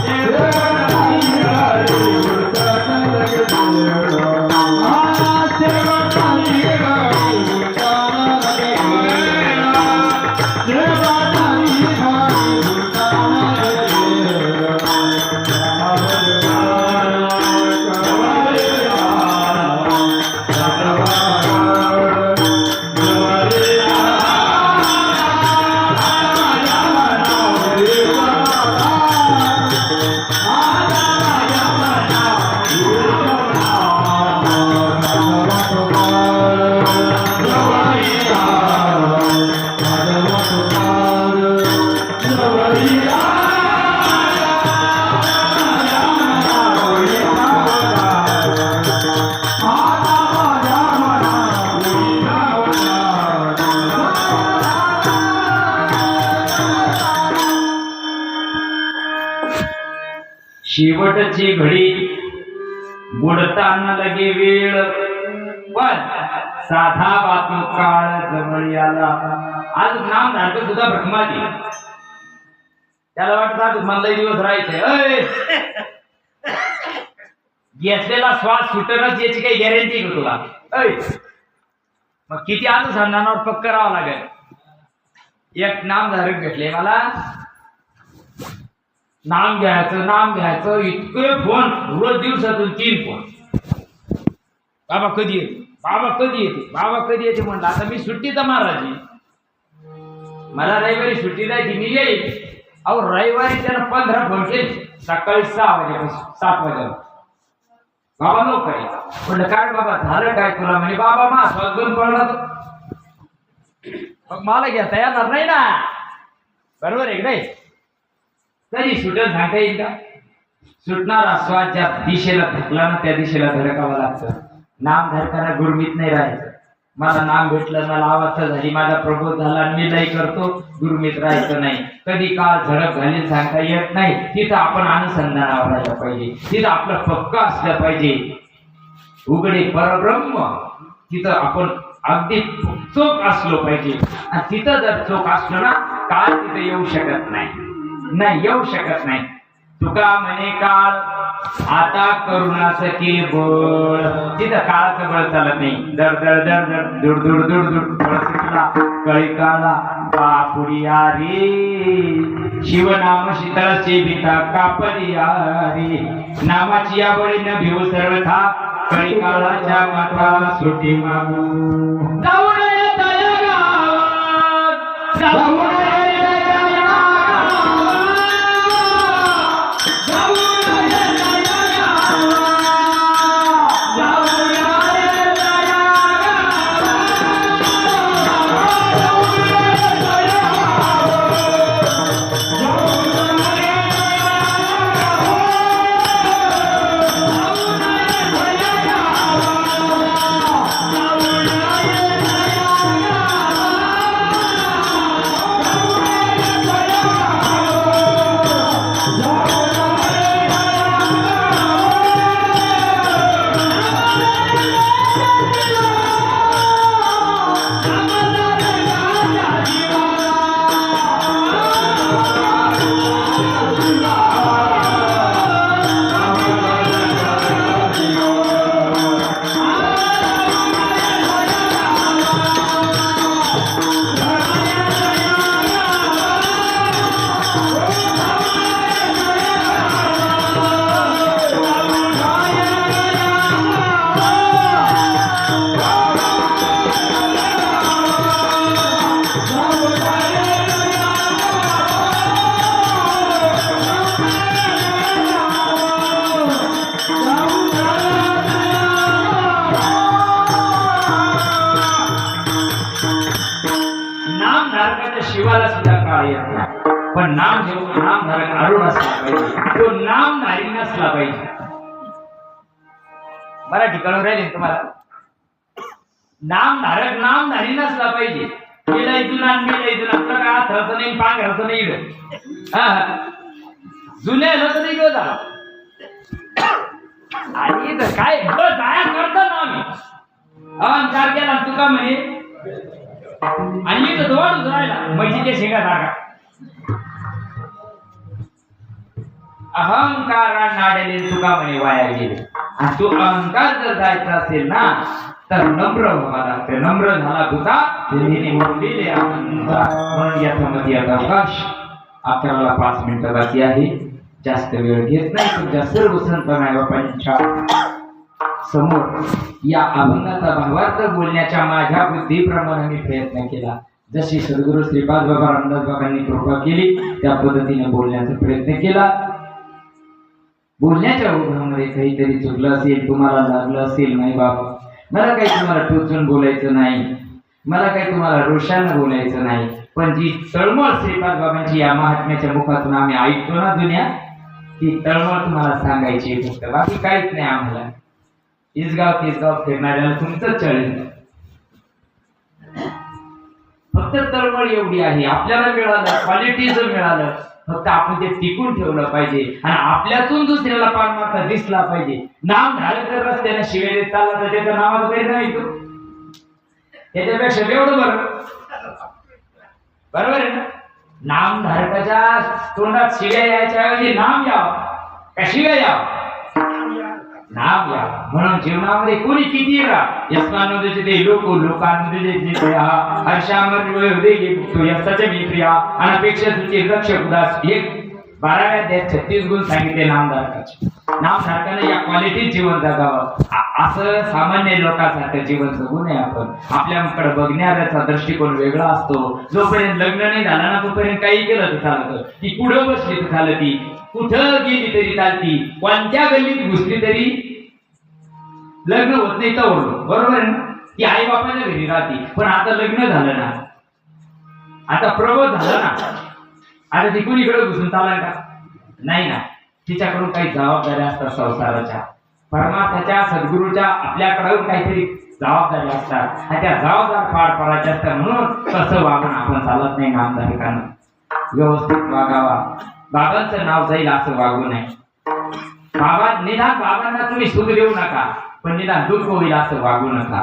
सेवकाची घडे गुरुकान लगे वेळा, सेवकाची घडे गुरुकान लगे वेळा, सेवकाची घडे शेवटची घडी बुडताना लगे वेळ, पण साधा बातू काळ जवळ आला. आज नाम धारक सुद्धा भ्रमाती. त्याला वाटतं मला दिवस राहायचंय. घेतलेला श्वास सुटणच याची काही गॅरंटी का तुला? मग किती अनुसंधानावर पक्क करावं लागेल. एक नामधारक भेटले मला, नाम घ्यायचं इतके फोन, रोज दिवसातून 3 फोन. बाबा कधी येते, बाबा कधी येते, बाबा कधी येते म्हणलं. आता मी सुट्टीचा महाराज आहे, मला रविवारी सुट्टी जायची, मी येईल. अहो रविवारी त्यानं 15 फोन केले. सकाळी 6 वाजेपासून 7 वाजेला. बाबा लवकर म्हणलं काय बाबा झालं काय तुला? म्हणे बाबा मा स्वागत पडला. मग मला घेता येणार नाही ना, बरोबर आहे की नाही? कधी सुटत सांगता येईल का? सुटणारा श्वास ज्या दिशेला धकला ना त्या दिशेला धडकावं लागतं. नाम धरताना गुरमीत नाही राहायचं. मला नाम भेटलं, मला अवस्था झाली, माझा प्रबोध झाला आणि मी लय करतो, गुरमीत राहायचं नाही. कधी काळ झडप झाली सांगता येत नाही. तिथं आपण अनुसंधानावर राहिलं पाहिजे, तिथं आपलं पक्क असलं पाहिजे. उघडे परब्रह्म तिथं आपण अगदी चोख असलो पाहिजे. आणि तिथं जर चोख असलो ना, काळ तिथं येऊ शकत नाही, येऊ शकत नाही. तुका म्हणे काळ आता करुणाचं केबळ, तिथं काळाचं बळ चालत नाही. दर दर दर दर दुड दुड दुड दुड सुटला कळी काळा बापुडिया रे, शिवनाम शीतळ सेविता कापडिया रे, नामाची या बळीनं भिव सर्वथा कळी काळाच्या माथा सुटी मागू. जाऊ नये तया गावात, जाऊ नये शिवाला सुद्धा काळ येत नाही. पण नाम नामधारक अरुण असला पाहिजे, तो नामधारी नसला पाहिजे. मराठी कळून राहिले तुम्हाला? नामधारक नामधारी नसला पाहिजे. गेला जुना मेला जुना, तुला काय आथराचं नाही पांघराचं नाही इकडं. जुन्याला तर नाही झाला. आणि काय जाया करतो ना आम्ही अहंकार केला तुका म्हणे, आणि मी तर दोडच राहिला म्हशीच्या शेंगा जागा. अहंकारा नाडले तुका म्हणे वाया गेले. आणि तू अहंकार जर जायचा असेल ना तर नम्र व्हावा लागते. नम्र झाला तुका तिने मोडलेले म्हणून याच्यामध्ये आता अवकाश 11ला 5 मिनिटं बाकी आहे. जास्त वेळ घेत नाही. तुमच्या सर्व संत मायबापांच्या समोर या अभंगाचा भावार्थ बोलण्याच्या माझ्या बुद्धीप्रमाणे मी प्रयत्न केला. जशी सद्गुरू श्रीपाद बाबा रामदास बाबांनी कृपा केली त्या पद्धतीने बोलण्याचा प्रयत्न केला. बोलण्याच्या ओघामध्ये काहीतरी चुकलं असेल, तुम्हाला लागलं असेल, नाही बाबा मला काही तुम्हाला टोचून बोलायचं नाही, मला काही तुम्हाला रोषानं बोलायचं नाही. पण जी तळमळ श्रीपाद बाबांची या महात्म्याच्या मुखातून आम्ही ऐकतो ना जुन्या, ती तळमळ तुम्हाला सांगायची फक्त, बाकी काहीच नाही. आम्हाला इसगाव तिसगाव फिरणाऱ्याला तुमचंच चळेल. फक्त तळमळ एवढी आहे. आपल्याला मिळालं, क्वालिटीज मिळालं, फक्त आपण ते टिकून ठेवलं पाहिजे आणि आपल्यातून दुसऱ्याला पारमार्थ दिसला पाहिजे. नाम झालं तर रस्त्याने शिवाय चालला तर त्याचं नावाचं काही नाही तो, त्याच्यापेक्षा एवढं बरं. बरोबर आहे ना? नामधारकाच्या तोंडात शिव्या यायच्या ऐवजी नाम यावं का शिव्या यावं? नाम या. म्हणून जीवनामध्ये कोणी किती राहा, यस्मानोदे ते लोक लोकांमध्ये जे हर्षामध्ये तो यशाचे मी प्रिया अनपेक्षा तुझे रक्षक उदास. एक 12व्या अध्यायात 36 गुण सांगितले नामधारकाचे. नामधारकाने या क्वालिटीत जीवन जगावं. असं सामान्य लोकांसारखं जीवन जगू नये. आपण आपल्याकडे बघण्याचा दृष्टिकोन वेगळा असतो. जोपर्यंत लग्न नाही झालं ना तोपर्यंत काही केलं तर चालतं. ती पुढं बसली तर चालती, कुठं गेली तरी चालती, कोणत्या गल्लीत घुसली तरी लग्न होत नाही तर बरोबर आहे ना? ती आई बापाच्या घरी राहते. पण आता लग्न झालं ना आता प्रबोध झालं ना, आता ती कुणीकडे घुसून चालणार का? नाही ना. तिच्याकडून काही जबाबदाऱ्या असतात संसाराच्या, परमार्थाच्या, सद्गुरूच्या आपल्याकडून काहीतरी जबाबदाऱ्या असतात आणि त्या जबाबदार पार पाडायच्या असतात. म्हणून तसं वागून आपण चालत नाही. नामधारकांना व्यवस्थित वागावा, बाबांचं नाव जाईल असं वागू नये. निदान बाबांना तुम्ही सुख देऊ नका, पण निदान दुःख होईल असं वागू नका.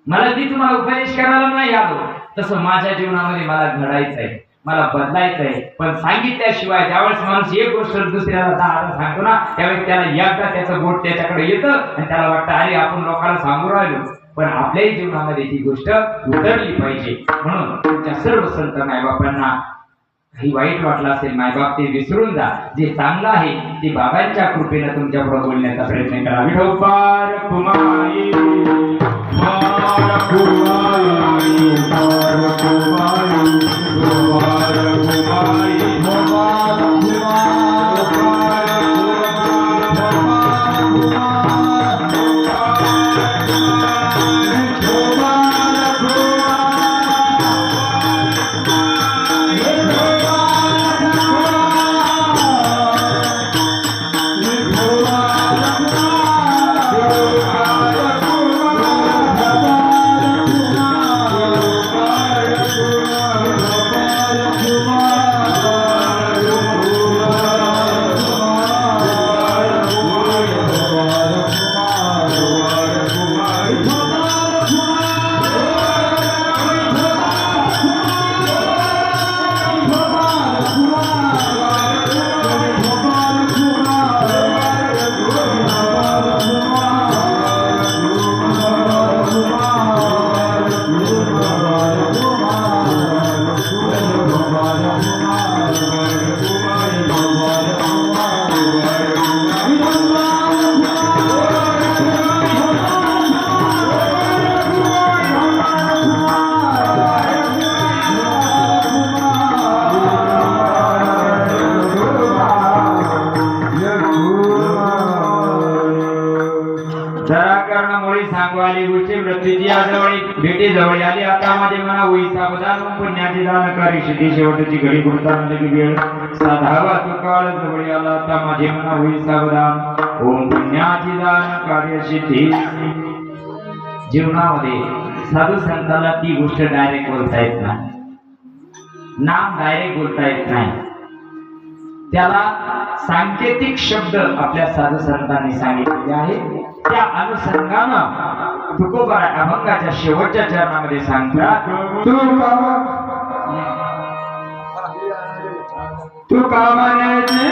मला ती तुम्हाला उपदेश करायला नाही आलो, तसं माझ्या जीवनामध्ये मला घडायचंय, मला बदलायचंय. पण सांगितल्याशिवाय ज्यावेळेस माणूस एक गोष्ट दुसऱ्याला 10 सांगतो ना, त्यावेळेस त्याला एकदा त्याचं बोट त्याच्याकडे येतं आणि त्याला वाटतं अरे आपण लोकांना सांगू राहिलो. पण आपल्याही जीवनामध्ये ती गोष्ट उतरली पाहिजे. म्हणून तुमच्या सर्व संत मायबापांना काही वाईट वाटलं असेल, मायबाप ते विसरून जा. जे चांगलं आहे ते बाबांच्या कृपेनं तुमच्यापुढे बोलण्याचा प्रयत्न करा. विठोबार कुमारी सांगवाली गोष्टी वृत्तीची जवळ भेटी जवळ आली. आता माझे मना होई सावधान, पुण्याची दानकारी सिद्धी शेवटची घडी गुरुतांची वेळ साधावा तो काळ जवळ आला. आता माझे मना होई सावधान, ओम पुण्याची दानकारी सिद्धी. जीवनामध्ये साधू संतांना ती गोष्ट डायरेक्ट बोलता येत नाही, नाम डायरेक्ट बोलता येत नाही. त्याला सांकेतिक शब्द आपल्या साधू संतांनी सांगितलेले आहे. त्या अनुषंगानं तुकोबा अभंगाच्या शेवटच्या चरणामध्ये सांगतात, तुका म्हणायचे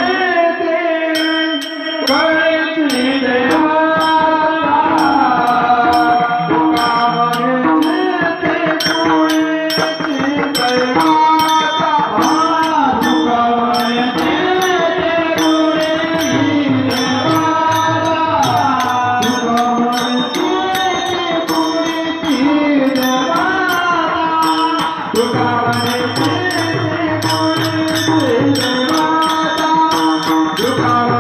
Look how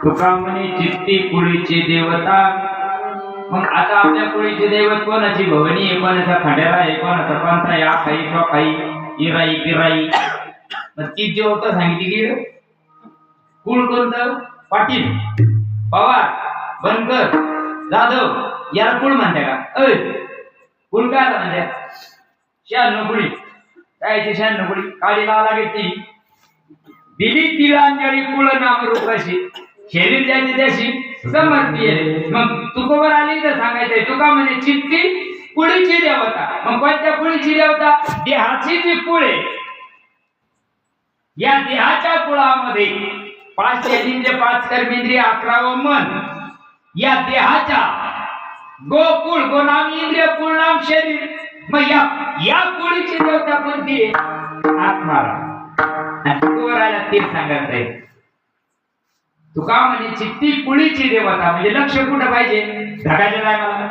तुका म्हणे चित्ती कुळीची देवता. मग आता आपल्या कुळीचे दैवत कोणाची भवनी आहे, कोणाचा खंडेरा आहे, कोणाचा पंथा या काही तो काही इराई पिराई. मग ती देवता सांगितली की कुळ कोणतं? पाटील, पवार, बनकर, जाधव याला कुळ म्हणते का? कुळ काय म्हणते? 96 कुळी. कायची 96 कुळी? काळी लावा लागेल ती दिली तिला अंजळी कुळ नाम रूपाशी शरीर ज्याची त्याशी समर्पी आहे. मग तुकोबर आली तर सांगायचंय तुका म्हणे चित्ती कुळीची देवता. मग कोणत्या कुळीची देवता? देहाची जी कुळ आहे या देहाच्या कुळामध्ये 5 चेंद्रिय 5 कर्मेंद्रिय 11 मन या देहाच्या गोकुळ गोनाम इंद्रिय कुळ नाम शरीर. मग या कुळीची देवता कोणती आहे? आत्माला. तुकोबराला ते सांगायचंय तुका म्हणजे चित्ती कुळीची देवता. म्हणजे लक्ष कुठं पाहिजे? धडाच्या टायमाला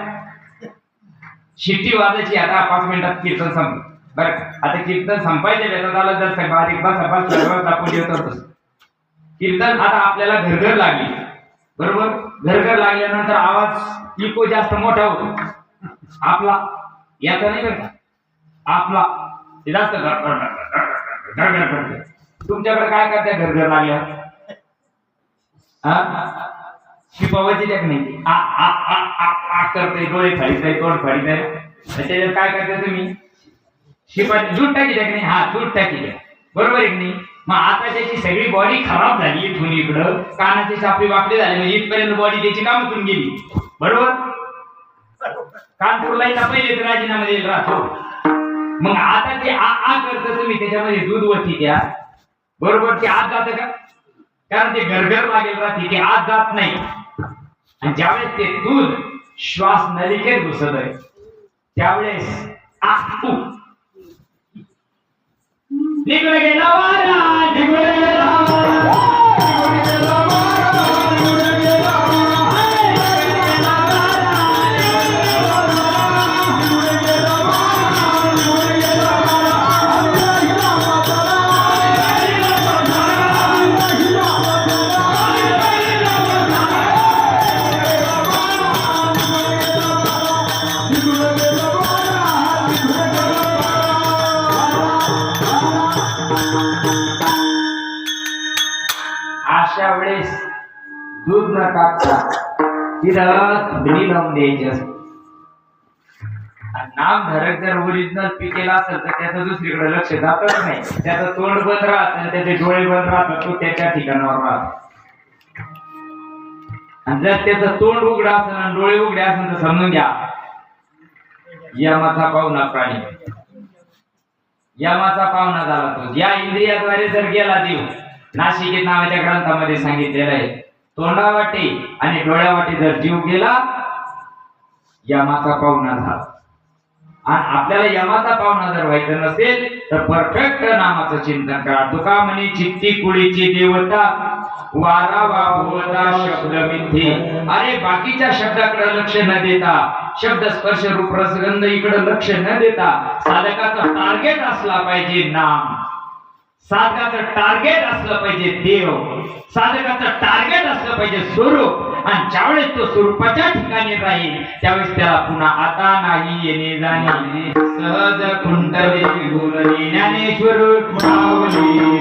शिट्टी वाजायची. आता 5 मिनिटात कीर्तन संपलं बरं. आता कीर्तन संपायचे वेळेत आलं जर बारीक बस कीर्तन आता आपल्याला घरघर लागली बरोबर. घरघर लागल्यानंतर आवाज इको जास्त मोठा होतो आपला याचा नाही बरं आपला जास्त घरघर करते. तुमच्याकडे काय करते घरघर लागल्या? शिपावाची टेक्निक आ आ आ आ आ करते, डोळे फाडीत तोंड फाडीत आहे. त्याच्यात काय करते तुम्ही? शिपाची दूध टाकी टेक्निक. हा दूध टाकी बरोबर आहे की नाही? मग आता त्याची सगळी बॉडी खराब झाली. इथून इकडं कानाची सापडी वाकडी झाली म्हणजे इथपर्यंत बॉडी त्याची कामातून गेली बरोबर. कानपूरला पहिले तर राजीनामा देईल राहतो. मग आता ते आ आ करत तुम्ही त्याच्यामध्ये दूध वरती द्या बरोबर. ते आत जात का? कारण ते घरघर लागेल राहते ते आत जात नाही. आणि ज्यावेळेस ते दूध श्वास नलिकेत घुसत आहे त्यावेळेस आकू निघून गेला वारा, निघून गेला वारा, निघून गेला वारा, निघून गेला वारा, निघून गेला वारा, निघून गेला वारा, निघून गेला वारा, निघून गेला वारा. दूध न टाकता तिथं धुनी लावून द्यायची असते. आणि नामधारक जर ओरिजिनल पिकेला असेल तर त्याचं दुसरीकडे लक्ष जातच नाही. त्याचं तोंड बंद राहत, त्याचे डोळे बंद राहतात, तो त्याच्या ठिकाणावर राहतो. आणि जर त्याचं तोंड उघडं असेल आणि डोळे उघडे असेल तर समजून घ्या यमाचा पाहुणा प्राणी, यमाचा पाहुणा झाला तो. या इंद्रियाद्वारे जर गेला देव, नाशिकेत नावाच्या ग्रंथामध्ये सांगितलेलं आहे, तोंडावाटे आणि डोळ्यावाटे जर जीव गेला यमाचा पाहुणा झाला. आणि आपल्याला यमाचा पाहुणा जर व्हायचं नसेल तर परफेक्ट नामाचं चिंतन करा. तुका म्हणे चित्ती कुळीची देवता वारा वाहुवता शब्द मिथ्ये. अरे बाकीच्या शब्दाकडे लक्ष न देता, शब्द स्पर्श रूप रसगंध इकडे लक्ष न देता साधकाचं टार्गेट असला पाहिजे नाम, साधकाचं टार्गेट असलं पाहिजे देव, साधकाचं टार्गेट असलं पाहिजे स्वरूप. आणि ज्यावेळेस तो स्वरूपाच्या ठिकाणी राहील त्यावेळेस त्याला पुन्हा आता नाही येणे जाणे. सहज कुंडली गुरली ज्ञानेश्वर माऊली.